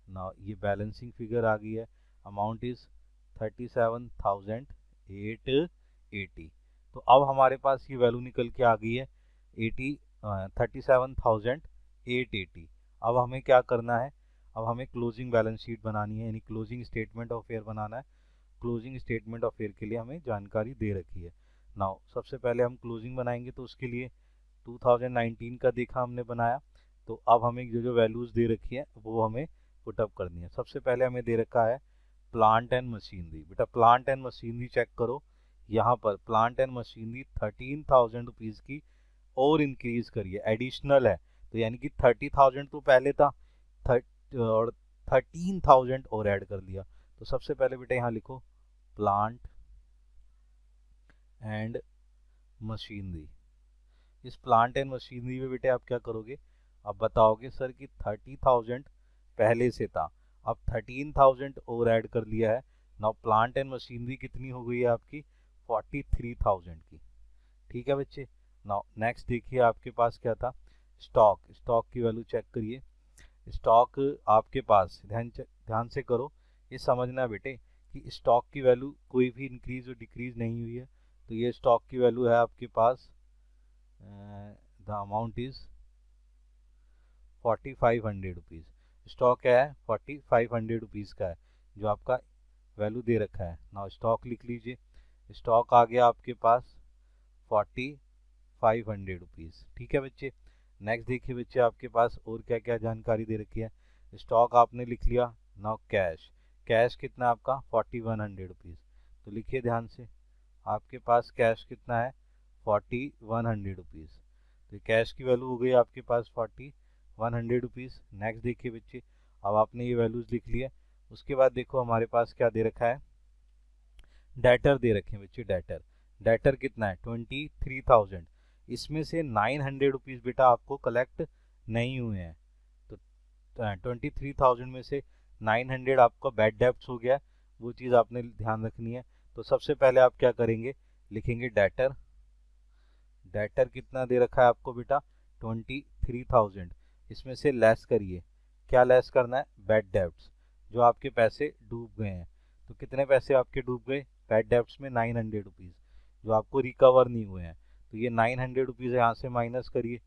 ना, ये बैलेंसिंग फिगर आ गई है, अमाउंट इज 37,880। तो अब हमारे पास ये वैल्यू निकल के आ गई है 37,880। अब हमें क्या करना है, अब हमें क्लोजिंग बैलेंस शीट बनानी है, यानी क्लोजिंग स्टेटमेंट ऑफ फेयर बनाना है। क्लोजिंग स्टेटमेंट ऑफ फेयर के लिए हमें जानकारी दे रखी है। नाउ सबसे पहले हम क्लोजिंग बनाएंगे, तो उसके लिए 2019 का देखा हमने बनाया, तो अब हमें जो जो वैल्यूज़ दे रखी है वो हमें पुटअप करनी है। सबसे पहले हमें दे रखा है प्लांट एंड मशीनरी, बेटा प्लांट एंड मशीनरी चेक करो, यहाँ पर प्लांट एंड मशीनरी 13,000 रुपीज़ की और इंक्रीज करिए, एडिशनल है, तो यानी कि 30,000 तो पहले था, और 13,000 और ऐड कर लिया। तो सबसे पहले बेटा यहाँ लिखो प्लांट एंड मशीनरी। इस प्लांट एंड मशीनरी में बेटे आप क्या करोगे, आप बताओगे सर कि 30,000 पहले से था, अब 13,000 और ऐड कर लिया है। नाउ प्लांट एंड मशीनरी कितनी हो गई है आपकी 43,000 की, ठीक है बच्चे। नाउ नेक्स्ट देखिए आपके पास क्या था, स्टॉक, स्टॉक की वैल्यू चेक करिए। स्टॉक आपके पास ध्यान से करो, ये समझना बेटे कि स्टॉक की वैल्यू कोई भी इंक्रीज और डिक्रीज नहीं हुई है, तो ये स्टॉक की वैल्यू है आपके पास, the amount is 4,500 rupees. Stock क्या है 4,500 रुपीज़ का है जो आपका वैल्यू दे रखा है। नाउ स्टॉक लिख लीजिए, स्टॉक आ गया आपके पास 500 रुपीज़। ठीक है बच्चे। नेक्स्ट देखिए बच्चे, आपके पास और क्या क्या जानकारी दे रखी है। स्टॉक आपने लिख लिया। नाउ कैश, कैश कितना आपका 4100 रुपीज़। तो लिखिए ध्यान से, आपके पास कैश कितना है 4100 रुपीज़। तो कैश की वैल्यू हो गई आपके पास 4100 रुपीज़। नेक्स्ट देखिए बच्चे, अब आपने ये वैल्यूज लिख लिया। उसके बाद देखो हमारे पास क्या दे रखा है, डेटर दे रखे हैं बच्चे। डेटर, डेटर कितना है 23,000। इसमें से 900 रुपीज़ बेटा आपको कलेक्ट नहीं हुए हैं। तो 23,000 में से 900 आपका बैड डेब्ट्स हो गया, वो चीज़ आपने ध्यान रखनी है। तो सबसे पहले आप क्या करेंगे, लिखेंगे डेटर। डेटर कितना दे रखा है आपको बेटा 23,000। इसमें से लेस करिए, क्या लेस करना है, बैड डेब्ट्स, जो आपके पैसे डूब गए हैं। तो कितने पैसे आपके डूब गए बैड डेब्ट्स में, 900 रुपीज़, जो आपको रिकवर नहीं हुए हैं। तो ये 900 रुपीज़ यहाँ से माइनस करिए।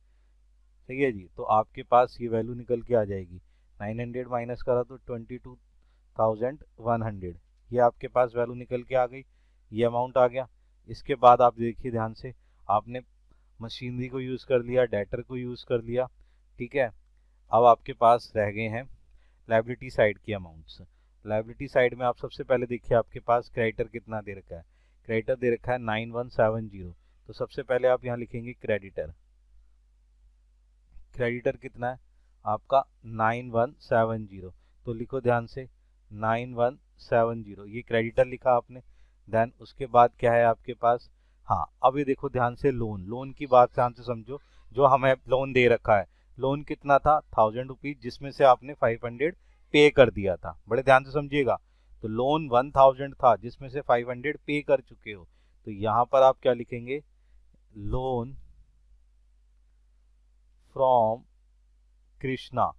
सही है जी। तो आपके पास ये वैल्यू निकल के आ जाएगी, 900 माइनस करा तो 22,100, ये आपके पास वैल्यू निकल के आ गई, ये अमाउंट आ गया। इसके बाद आप देखिए ध्यान से, आपने मशीनरी को यूज़ कर लिया, डेटर को यूज़ कर लिया। ठीक है। अब आपके पास रह गए हैं लायबिलिटी साइड की अमाउंट्स। लायबिलिटी साइड में आप सबसे पहले देखिए, आपके पास क्रेडिटर कितना दे रखा है। क्रेडिटर दे रखा है 9170। तो सबसे पहले आप यहाँ लिखेंगे क्रेडिटर। क्रेडिटर कितना है आपका 9170। तो लिखो ध्यान से 9170, ये क्रेडिटर लिखा आपने। देन उसके बाद क्या है आपके पास, हाँ अब ये देखो ध्यान से, लोन, लोन की बात ध्यान से समझो। जो हमें लोन दे रखा है, लोन कितना था 1000 रुपीज, जिसमें से आपने 500 पे कर दिया था। बड़े ध्यान से समझिएगा। तो लोन 1000 था, जिसमें से 500 पे कर चुके हो। तो यहाँ पर आप क्या लिखेंगे, लोन फ्रॉम कृष्णा।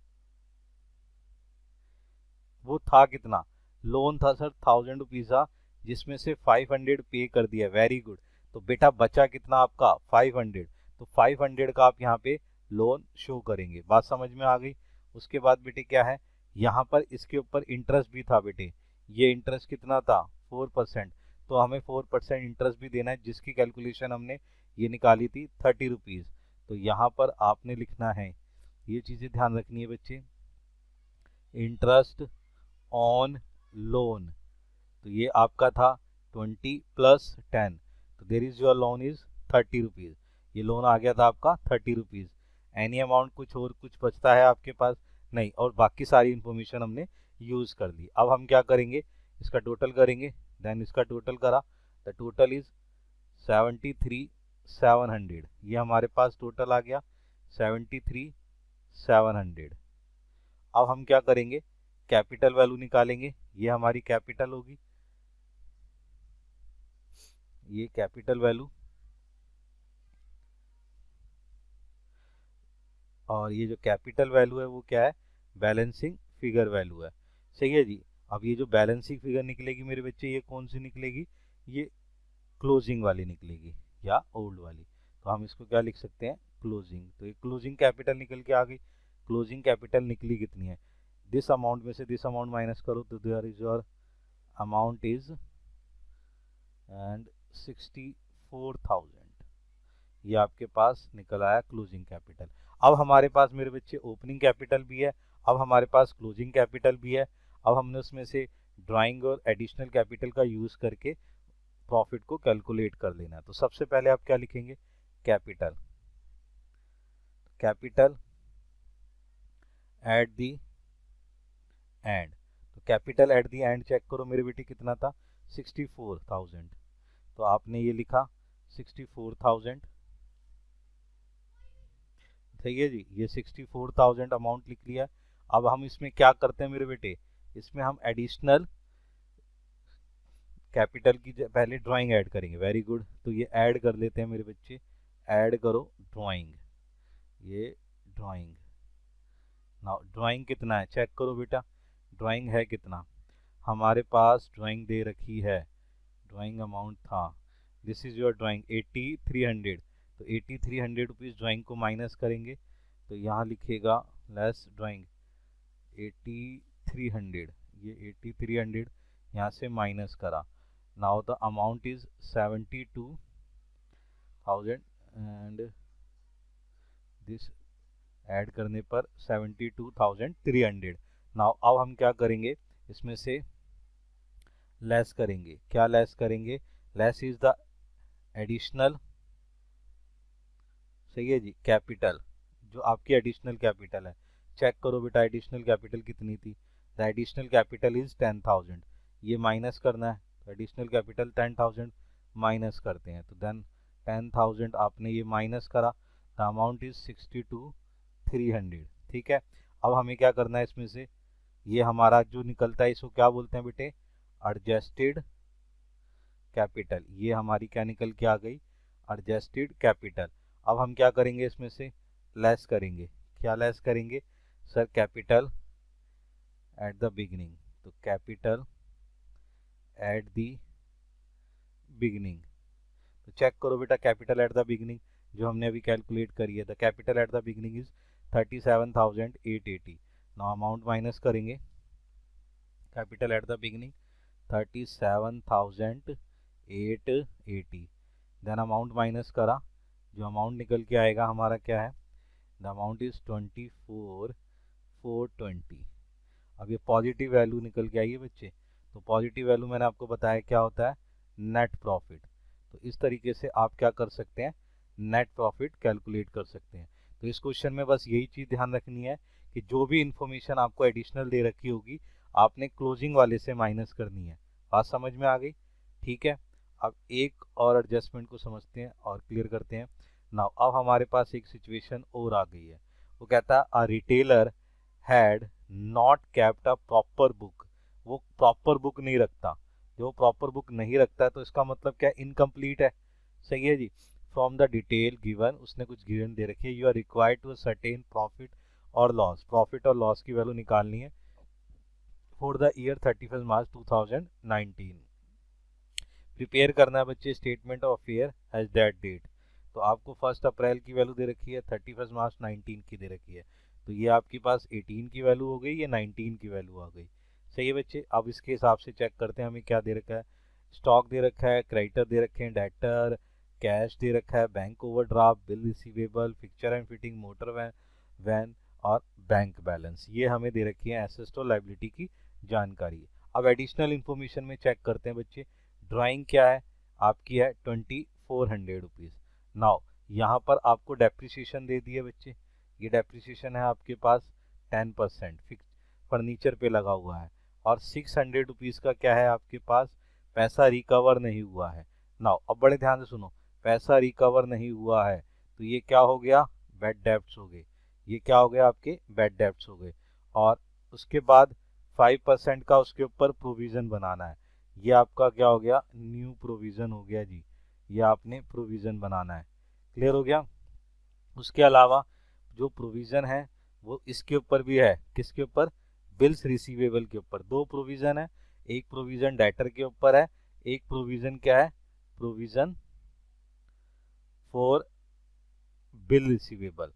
वो था कितना, लोन था सर 1000 रुपीज था, जिसमें से 500 पे कर दिया। Very good. तो बेटा बचा कितना आपका 500। तो 500 का आप यहाँ पे लोन शो करेंगे। बात समझ में आ गई। उसके बाद बेटे क्या है, यहाँ पर इसके ऊपर इंटरेस्ट भी था बेटे। ये इंटरेस्ट कितना था 4%। तो हमें 4% इंटरेस्ट भी देना है, जिसकी कैलकुलेशन हमने ये निकाली थी 30 रुपीज। तो यहाँ पर आपने लिखना है, ये चीज़ें ध्यान रखनी है बच्चे, इंटरेस्ट ऑन लोन। तो ये आपका था 20 + 10। तो there is your loan is 30 rupees. ये लोन आ गया था आपका 30 रुपीज। एनी अमाउंट कुछ और कुछ बचता है आपके पास नहीं, और बाकी सारी इंफॉर्मेशन हमने यूज कर ली। अब हम क्या करेंगे, इसका टोटल करेंगे। देन इसका टोटल करा, द टोटल इज 73,700। ये हमारे पास टोटल आ गया 73,700। अब हम क्या करेंगे, कैपिटल वैल्यू निकालेंगे। ये हमारी कैपिटल होगी, ये कैपिटल वैल्यू, और ये जो कैपिटल वैल्यू है वो क्या है, बैलेंसिंग फिगर वैल्यू है। सही है जी। अब ये जो बैलेंसिंग फिगर निकलेगी मेरे बच्चे, ये कौन सी निकलेगी, ये क्लोजिंग वाली निकलेगी या ओल्ड वाली। तो हम इसको क्या लिख सकते हैं, क्लोजिंग। तो ये क्लोजिंग कैपिटल निकल के आ गई। क्लोजिंग कैपिटल निकली कितनी है, दिस अमाउंट में से दिस अमाउंट माइनस करो, तो there is your amount is and 64,000। ये आपके पास निकल आया क्लोजिंग कैपिटल। अब हमारे पास मेरे बच्चे ओपनिंग कैपिटल भी है, अब हमारे पास क्लोजिंग कैपिटल भी है। अब हमने उसमें से ड्राइंग और एडिशनल कैपिटल का यूज करके प्रॉफिट को कैलकुलेट कर लेना है। तो सबसे पहले आप क्या लिखेंगे, capital, capital at the end. तो capital at the end check करो मेरे बेटे कितना था 64,000। तो आपने ये लिखा 64,000। सही है जी, ये 64,000 अमाउंट लिख लिया। अब हम इसमें क्या करते हैं मेरे बेटे, इसमें हम एडिशनल कैपिटल की पहले ड्राइंग ऐड करेंगे। Very good. तो ये ऐड कर लेते हैं मेरे बच्चे, ऐड करो ड्राइंग, ये ड्राइंग। नाउ ड्राइंग कितना है चेक करो बेटा, ड्राइंग है कितना, हमारे पास ड्राइंग दे रखी है, ड्राइंग अमाउंट था, दिस इज योर ड्राइंग 8300। तो 8300 रुपीज़ ड्राइंग को माइनस करेंगे। तो यहाँ लिखेगा लेस ड्राइंग 8300, ये 8300 यहाँ से माइनस करा। Now the amount is 72,000, and this add करने पर 72,300। नाउ अब हम क्या करेंगे, इसमें से लेस करेंगे। क्या लेस करेंगे? लेस इज द एडिशनल, सही है जी, कैपिटल, जो आपकी एडिशनल कैपिटल है। चेक करो बेटा एडिशनल कैपिटल कितनी थी। The additional capital is 10,000। ये माइनस करना है, तो एडिशनल कैपिटल 10,000 माइनस करते हैं, तो देन 10,000 आपने ये माइनस करा, द अमाउंट इज 62,300। ठीक है, अब हमें क्या करना है इसमें से, ये हमारा जो निकलता है इसको क्या बोलते हैं बेटे, एडजस्टेड कैपिटल। ये हमारी क्या निकल के आ गई, एडजस्टेड कैपिटल। अब हम क्या करेंगे, इसमें से लेस करेंगे। क्या लेस करेंगे sir? Capital at the beginning. तो कैपिटल एट द बिगिनिंग, तो चेक करो बेटा कैपिटल एट द बिगिनिंग जो हमने अभी कैलकुलेट करी है, the capital at the beginning is 37,880। Now amount minus करेंगे, capital at the beginning 37,880, then amount minus करा, जो अमाउंट निकल के आएगा हमारा क्या है, द अमाउंट इज 24,420। अब ये पॉजिटिव वैल्यू निकल के आई है बच्चे, तो पॉजिटिव वैल्यू मैंने आपको बताया क्या होता है, नेट प्रॉफिट। तो इस तरीके से आप क्या कर सकते हैं, नेट प्रॉफिट कैलकुलेट कर सकते हैं। तो इस क्वेश्चन में बस यही चीज़ ध्यान रखनी है कि जो भी इंफॉर्मेशन आपको एडिशनल दे रखी होगी आपने क्लोजिंग वाले से माइनस करनी है। बात समझ में आ गई? ठीक है, अब एक और एडजस्टमेंट को समझते हैं और क्लियर करते हैं। नाउ अब हमारे पास एक सिचुएशन और आ गई है, वो कहता है a retailer had not kept a proper book. वो प्रॉपर बुक नहीं रखता, जो प्रॉपर बुक नहीं रखता है तो इसका मतलब क्या, इनकम्प्लीट है। सही है जी। फ्रॉम द डिटेल गिवन, उसने कुछ गिवन दे रखी है, you are required to certain profit और लॉस। प्रॉफिट और लॉस की वैल्यू निकालनी है for the year 31 March 2019। Prepare करना है बच्चे statement of year as that date. तो आपको 1 अप्रैल की वैल्यू दे रखी है, 31 मार्च 19 की दे रखी है, तो ये आपके पास 18 की वैल्यू हो गई, ये 19 की वैल्यू आ गई। सही है बच्चे, अब इसके हिसाब से चेक करते हैं हमें क्या दे रखा है। स्टॉक दे रखा है, क्रेडिटर दे रखे हैं, डेटर, कैश दे रखा है, bank overdraft, bill receivable, fixture and fitting, motor van van और बैंक बैलेंस, ये हमें दे रखी है एसेट और लाइबिलिटी की जानकारी। अब एडिशनल इंफॉर्मेशन में चेक करते हैं बच्चे। ड्राइंग क्या है आपकी, है 2400 रुपीज़। नाउ यहाँ पर आपको डेप्रिसिएशन दे दी है बच्चे, ये डेप्रिसिएशन है आपके पास 10% फिक्स फर्नीचर पे लगा हुआ है, और 600 रुपीज़ का क्या है आपके पास, पैसा रिकवर नहीं हुआ है। नाउ अब बड़े ध्यान से सुनो, पैसा रिकवर नहीं हुआ है तो ये क्या हो गया, बैड डेब्ट्स हो गए। ये क्या हो गया, आपके बैड डेब्ट्स हो गए। और उसके बाद 5% का उसके ऊपर प्रोविजन बनाना है, ये आपका क्या हो गया, न्यू प्रोविजन हो गया जी, ये आपने प्रोविजन बनाना है। क्लियर हो गया? उसके अलावा जो प्रोविजन है वो इसके ऊपर भी है, किसके ऊपर, बिल्स रिसीवेबल के ऊपर। दो प्रोविजन है, एक प्रोविजन डेटर के ऊपर है, एक प्रोविजन क्या है, प्रोविजन फॉर बिल रिसीवेबल।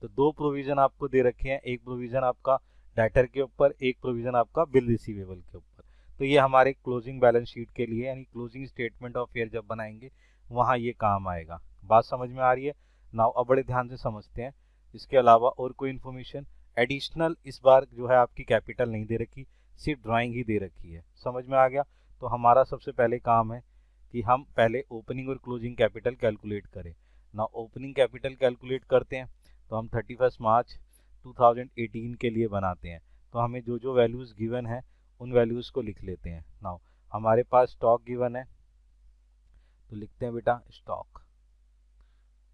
तो दो प्रोविजन आपको दे रखे हैं, एक प्रोविजन आपका डेटर के ऊपर, एक प्रोविजन आपका बिल रिसीवेबल के ऊपर। तो ये हमारे क्लोजिंग बैलेंस शीट के लिए, यानी क्लोजिंग स्टेटमेंट ऑफ ईयर जब बनाएंगे वहाँ ये काम आएगा। बात समझ में आ रही है? नाउ अब बड़े ध्यान से समझते हैं। इसके अलावा और कोई इन्फॉर्मेशन एडिशनल इस बार जो है आपकी कैपिटल नहीं दे रखी, सिर्फ ड्राइंग ही दे रखी है। समझ में आ गया? तो हमारा सबसे पहले काम है कि हम पहले ओपनिंग और क्लोजिंग कैपिटल कैलकुलेट करें ना। ओपनिंग कैपिटल कैलकुलेट करते हैं तो हम 31 मार्च 2018 के लिए बनाते हैं, तो हमें जो जो वैल्यूज़ गिवन है उन वैल्यूज़ को लिख लेते हैं। नाउ हमारे पास स्टॉक गिवन है, तो लिखते हैं बेटा स्टॉक।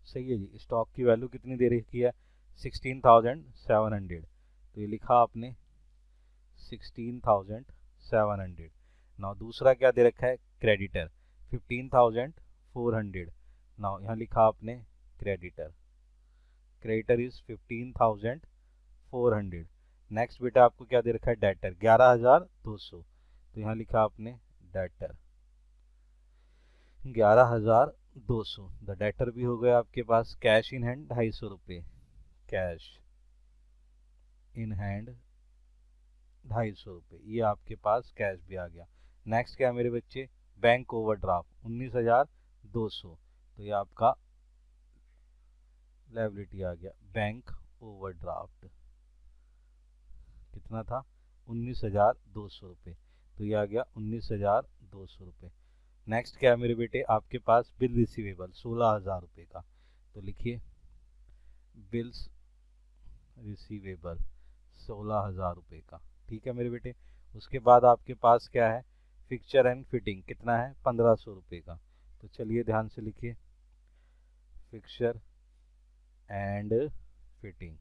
सही है जी, स्टॉक की वैल्यू कितनी दे रखी है, 16,700। तो ये लिखा आपने 16,700। नाउ दूसरा क्या दे रखा है, क्रेडिटर 15,400। नाउ यहाँ लिखा आपने क्रेडिटर, क्रेडिटर इज 15,400। नेक्स्ट बेटा आपको क्या दे रखा है, डेटर 11,200। तो यहाँ लिखा आपने डेटर 11,200। द डेटर भी हो गया आपके पास। कैश इन हैंड 250 रुपये, कैश इन हैंड 250 रुपये, ये आपके पास कैश भी आ गया। नेक्स्ट क्या है मेरे बच्चे, बैंक ओवरड्राफ्ट 19,200। तो ये आपका लायबिलिटी आ गया बैंक ओवरड्राफ्ट, कितना था 19,200 रुपये, तो ये आ गया 19,200 रुपये। नेक्स्ट क्या है मेरे बेटे आपके पास बिल रिसीवेबल 16,000 रुपये का, तो लिखिए बिल्स रिसीवेबल 16,000 रुपये का, ठीक है मेरे बेटे। उसके बाद आपके पास क्या है फिक्चर एंड फिटिंग, कितना है 1,500 रुपये का, तो चलिए ध्यान से लिखिए फिक्चर एंड फिटिंग,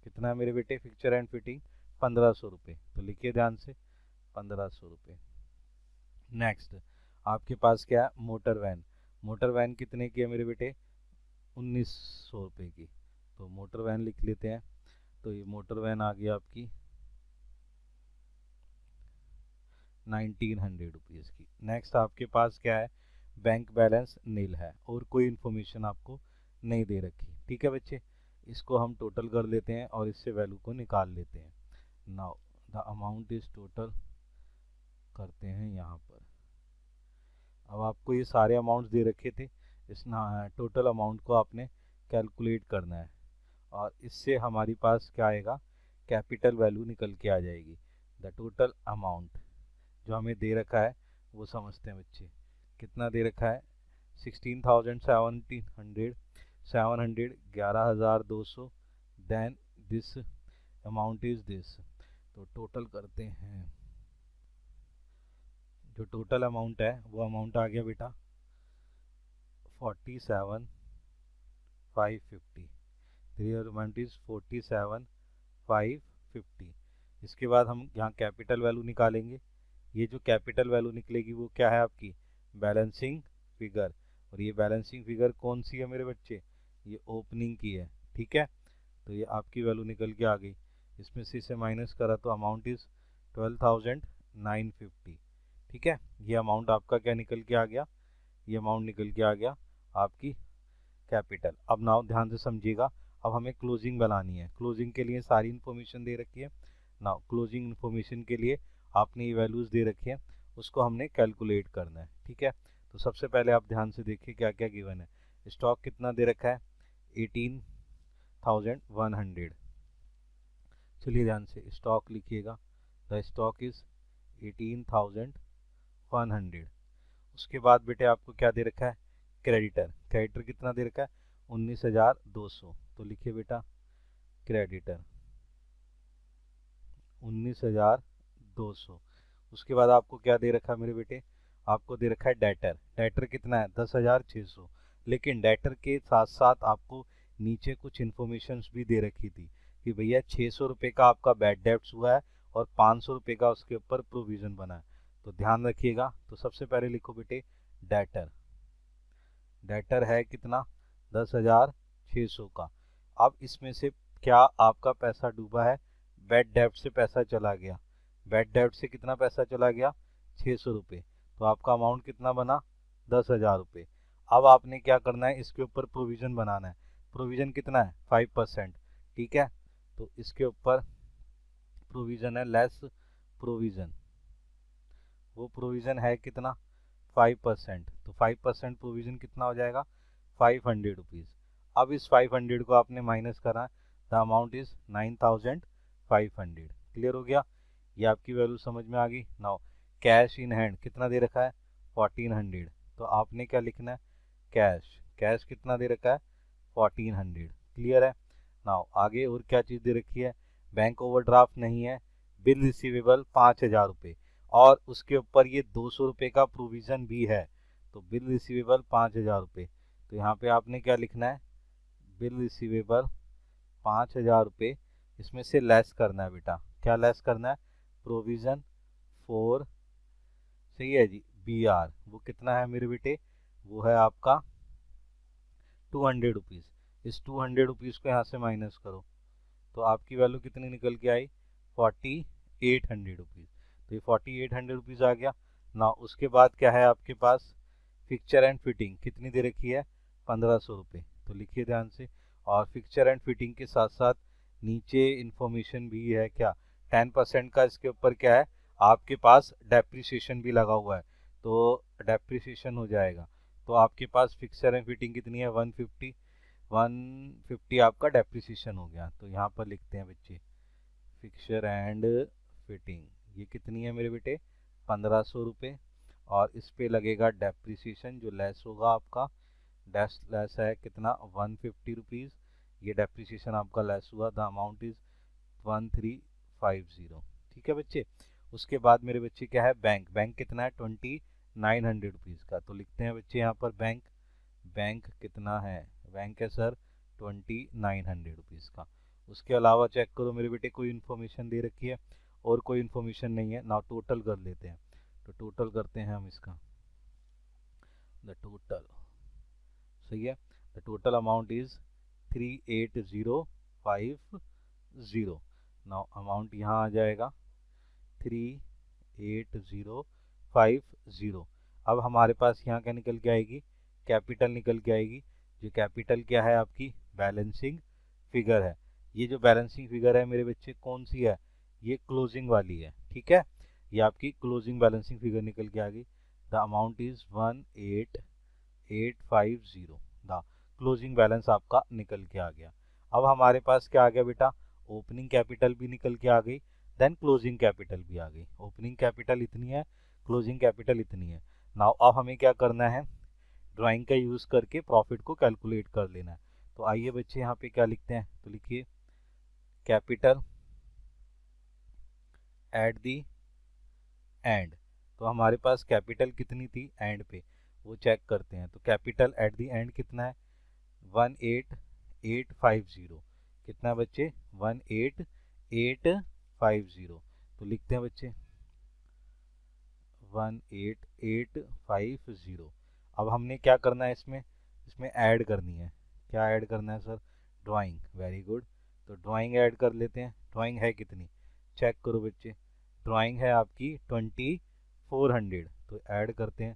कितना है मेरे बेटे फिक्चर एंड फिटिंग 1,500 रुपये, तो लिखिए ध्यान से 1,500 रुपये। नेक्स्ट आपके पास क्या है मोटर वैन, मोटर वैन कितने की है मेरे बेटे 1,900 रुपये की, तो मोटर वैन लिख लेते हैं, तो ये मोटर वैन आ गई आपकी 1,900 रुपीज़ की। नेक्स्ट आपके पास क्या है बैंक बैलेंस नील है और कोई इन्फॉर्मेशन आपको नहीं दे रखी, ठीक है बच्चे। इसको हम टोटल कर लेते हैं और इससे वैल्यू को निकाल लेते हैं। Now the amount is total करते हैं यहाँ पर। अब आपको ये सारे अमाउंट्स दे रखे थे, इस टोटल अमाउंट को आपने कैलकुलेट करना है और इससे हमारी पास क्या आएगा कैपिटल वैल्यू निकल के आ जाएगी। द टोटल अमाउंट जो हमें दे रखा है वो समझते हैं बच्चे, कितना दे रखा है 16,700 11,200, then this amount is this, तो टोटल करते हैं। जो टोटल अमाउंट है वो अमाउंट आ गया बेटा 47,550, रियल अमाउंट इज 47,550। इसके बाद हम यहाँ कैपिटल वैल्यू निकालेंगे, ये जो कैपिटल वैल्यू निकलेगी वो क्या है आपकी बैलेंसिंग फिगर, और ये बैलेंसिंग फिगर कौन सी है मेरे बच्चे ये ओपनिंग की है, ठीक है। तो ये आपकी वैल्यू निकल के आ गई, इसमें से इसे माइनस करा तो अमाउंट इज 12,950, ठीक है। ये अमाउंट आपका क्या निकल के आ गया, ये अमाउंट निकल के आ गया आपकी कैपिटल। अब नाउ ध्यान से समझिएगा, अब हमें क्लोजिंग बनानी है, क्लोजिंग के लिए सारी इन्फॉर्मेशन दे रखी है। नाउ क्लोजिंग इन्फॉर्मेशन के लिए आपने ये वैल्यूज़ दे रखी है, उसको हमने कैलकुलेट करना है, ठीक है। तो सबसे पहले आप ध्यान से देखिए क्या क्या गिवन है। स्टॉक कितना दे रखा है 18,100, चलिए ध्यान से स्टॉक लिखिएगा, द स्टॉक इज 18,100। उसके बाद बेटे आपको क्या दे रखा है क्रेडिटर, क्रेडिटर कितना दे रखा है 19,200, तो लिखिए बेटा क्रेडिटर 19,200। उसके बाद आपको क्या दे रखा है मेरे बेटे, आपको दे रखा है डेटर, डेटर कितना है 10,600, लेकिन डेटर के साथ साथ आपको नीचे कुछ इन्फॉर्मेशन भी दे रखी थी कि भैया 600 रुपये का आपका बैड डेब्ट्स हुआ है और 500 रुपये का उसके ऊपर प्रोविज़न बना है, तो ध्यान रखिएगा। तो सबसे पहले लिखो बेटे डेटर, डेटर है कितना 10,600 का। अब इसमें से क्या आपका पैसा डूबा है बैड डेब्ट से पैसा चला गया, बैड डेब्ट से कितना पैसा चला गया 600 रुपये, तो आपका अमाउंट कितना बना 10,000 रुपये। अब आपने क्या करना है इसके ऊपर प्रोविज़न बनाना है, प्रोविज़न कितना है 5%, ठीक है। तो इसके ऊपर प्रोविज़न है लेस प्रोविज़न, वो प्रोविज़न है कितना 5%, तो 5% प्रोविज़न कितना हो जाएगा 500 रुपीज़। अब इस 500 को आपने माइनस करा, द अमाउंट इज 9,500, क्लियर हो गया, ये आपकी वैल्यू समझ में आ गई। नाउ कैश इन हैंड कितना दे रखा है 1,400, तो आपने क्या लिखना है कैश, कैश कितना दे रखा है 1,400, क्लियर है। नाउ आगे और क्या चीज़ दे रखी है, बैंक ओवरड्राफ्ट नहीं है, बिल रिसीवेबल 5,000 रुपये और उसके ऊपर ये 200 रुपये का प्रोविज़न भी है, तो बिल रिसीवेबल 5,000 रुपये, तो यहाँ पे आपने क्या लिखना है बिल रिसीवेबल 5,000 रुपये, इसमें से लेस करना है बेटा, क्या लेस करना है प्रोविज़न 4, सही है जी बी आर, वो कितना है मेरे बेटे वो है आपका 200 रुपीज़। इस 200 रुपीज़ को यहाँ से माइनस करो तो आपकी वैल्यू कितनी निकल के आई 4,800 रुपीज़, तो ये 4,800 रुपीज़ आ गया ना। उसके बाद क्या है आपके पास फिक्चर एंड फिटिंग कितनी दे रखी है 1,500 रुपये, तो लिखिए ध्यान से। और फिक्चर एंड फिटिंग के साथ साथ नीचे इन्फॉर्मेशन भी है क्या 10% का इसके ऊपर क्या है आपके पास डेप्रिसिएशन भी लगा हुआ है, तो डेप्रिसिएशन हो जाएगा। तो आपके पास फिक्चर एंड फिटिंग कितनी है 150, 150 आपका डेप्रिसिएशन हो गया। तो यहाँ पर लिखते हैं बच्चे फिक्सचर एंड फिटिंग, ये कितनी है मेरे बेटे 1500 रुपये, और इस पे लगेगा डेप्रिसिएशन जो लेस होगा आपका, डैश लेस है कितना 150 रुपीज़, ये डेप्रिसिएशन आपका लेस हुआ, द अमाउंट इज 1350। ठीक है बच्चे। उसके बाद मेरे बच्चे क्या है बैंक, बैंक कितना है 2900 रुपीज़ का, तो लिखते हैं बच्चे यहाँ पर बैंक, बैंक कितना है, बैंक है सर 2900 रुपीज़ का। उसके अलावा चेक करो मेरे बेटे कोई इन्फॉर्मेशन दे रखी है, और कोई इन्फॉर्मेशन नहीं है ना, टोटल कर लेते हैं। तो टोटल करते हैं हम इसका, द टोटल, सही है, the total amount is 38050। Now amount यहाँ आ जाएगा 38050। अब हमारे पास यहाँ क्या निकल के आएगी, कैपिटल निकल के आएगी, जो कैपिटल क्या है आपकी बैलेंसिंग फिगर है। ये जो बैलेंसिंग फिगर है मेरे बच्चे कौन सी है, ये क्लोजिंग वाली है। ठीक है, ये आपकी क्लोजिंग बैलेंसिंग फिगर निकल के आ गई, the amount is 18850, the closing balance आपका निकल के आ गया। अब हमारे पास क्या आ गया बेटा, ओपनिंग कैपिटल भी निकल के आ गई, देन क्लोजिंग कैपिटल भी आ गई। ओपनिंग कैपिटल इतनी है, क्लोजिंग कैपिटल इतनी है। नाउ अब हमें क्या करना है, ड्राइंग का यूज़ करके प्रॉफिट को कैलकुलेट कर लेना है। तो आइए बच्चे यहाँ पे क्या लिखते हैं, तो लिखिए कैपिटल एट दी एंड। तो हमारे पास कैपिटल कितनी थी एंड पे, वो चेक करते हैं। तो कैपिटल एट दी एंड कितना है 18850, कितना बच्चे 18850। तो लिखते हैं बच्चे 18850। अब हमने क्या करना है इसमें, इसमें ऐड करनी है, क्या ऐड करना है सर, ड्राइंग, वेरी गुड। तो ड्राइंग ऐड कर लेते हैं। ड्राइंग है कितनी, चेक करो बच्चे, ड्राइंग है आपकी 2400, तो ऐड करते हैं,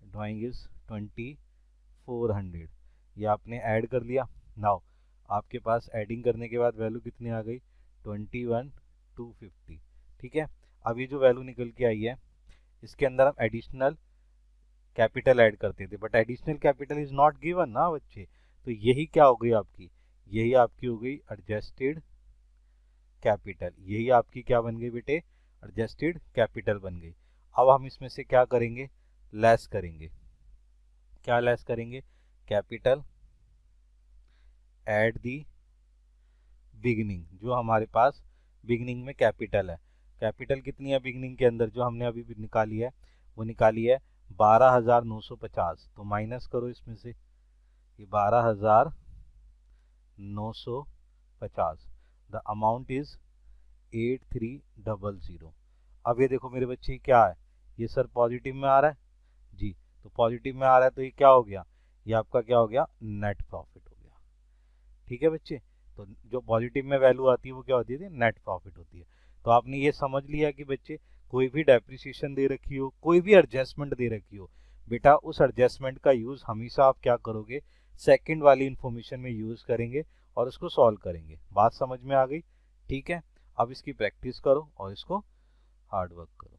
ड्राइंग इज 2400, ये आपने ऐड कर लिया। नाउ आपके पास एडिंग करने के बाद वैल्यू कितनी आ गई 21250। ठीक है, अब ये जो वैल्यू निकल के आई है इसके अंदर हम एडिशनल कैपिटल ऐड करते थे, but additional capital is not given ना बच्चे, तो यही क्या हो गई आपकी, यही आपकी हो गई एडजस्टेड कैपिटल, यही आपकी क्या बन गई बेटे, एडजस्टेड कैपिटल बन गई। अब हम इसमें से क्या करेंगे, लेस करेंगे, क्या लेस करेंगे, कैपिटल एट दी बिगिनिंग, जो हमारे पास बिगिनिंग में कैपिटल है। कैपिटल कितनी है बिगिनिंग के अंदर, जो हमने अभी भी निकाली है वो निकाली है 12950। तो माइनस करो इसमें से, ये 12950, द अमाउंट इज 8300। अब ये देखो मेरे बच्चे क्या है, ये सर पॉजिटिव में आ रहा है जी, तो पॉजिटिव में आ रहा है तो ये क्या हो गया, ये आपका क्या हो गया नेट प्रॉफिट हो गया। ठीक है बच्चे, तो जो पॉजिटिव में वैल्यू आती है वो क्या होती है, नेट प्रॉफिट होती है। तो आपने ये समझ लिया कि बच्चे कोई भी डेप्रिसिएशन दे रखी हो, कोई भी एडजस्टमेंट दे रखी हो, बेटा उस एडजस्टमेंट का यूज़ हमेशा आप क्या करोगे, सेकंड वाली इंफॉर्मेशन में यूज़ करेंगे और उसको सॉल्व करेंगे। बात समझ में आ गई, ठीक है। अब इसकी प्रैक्टिस करो और इसको हार्ड वर्क करो।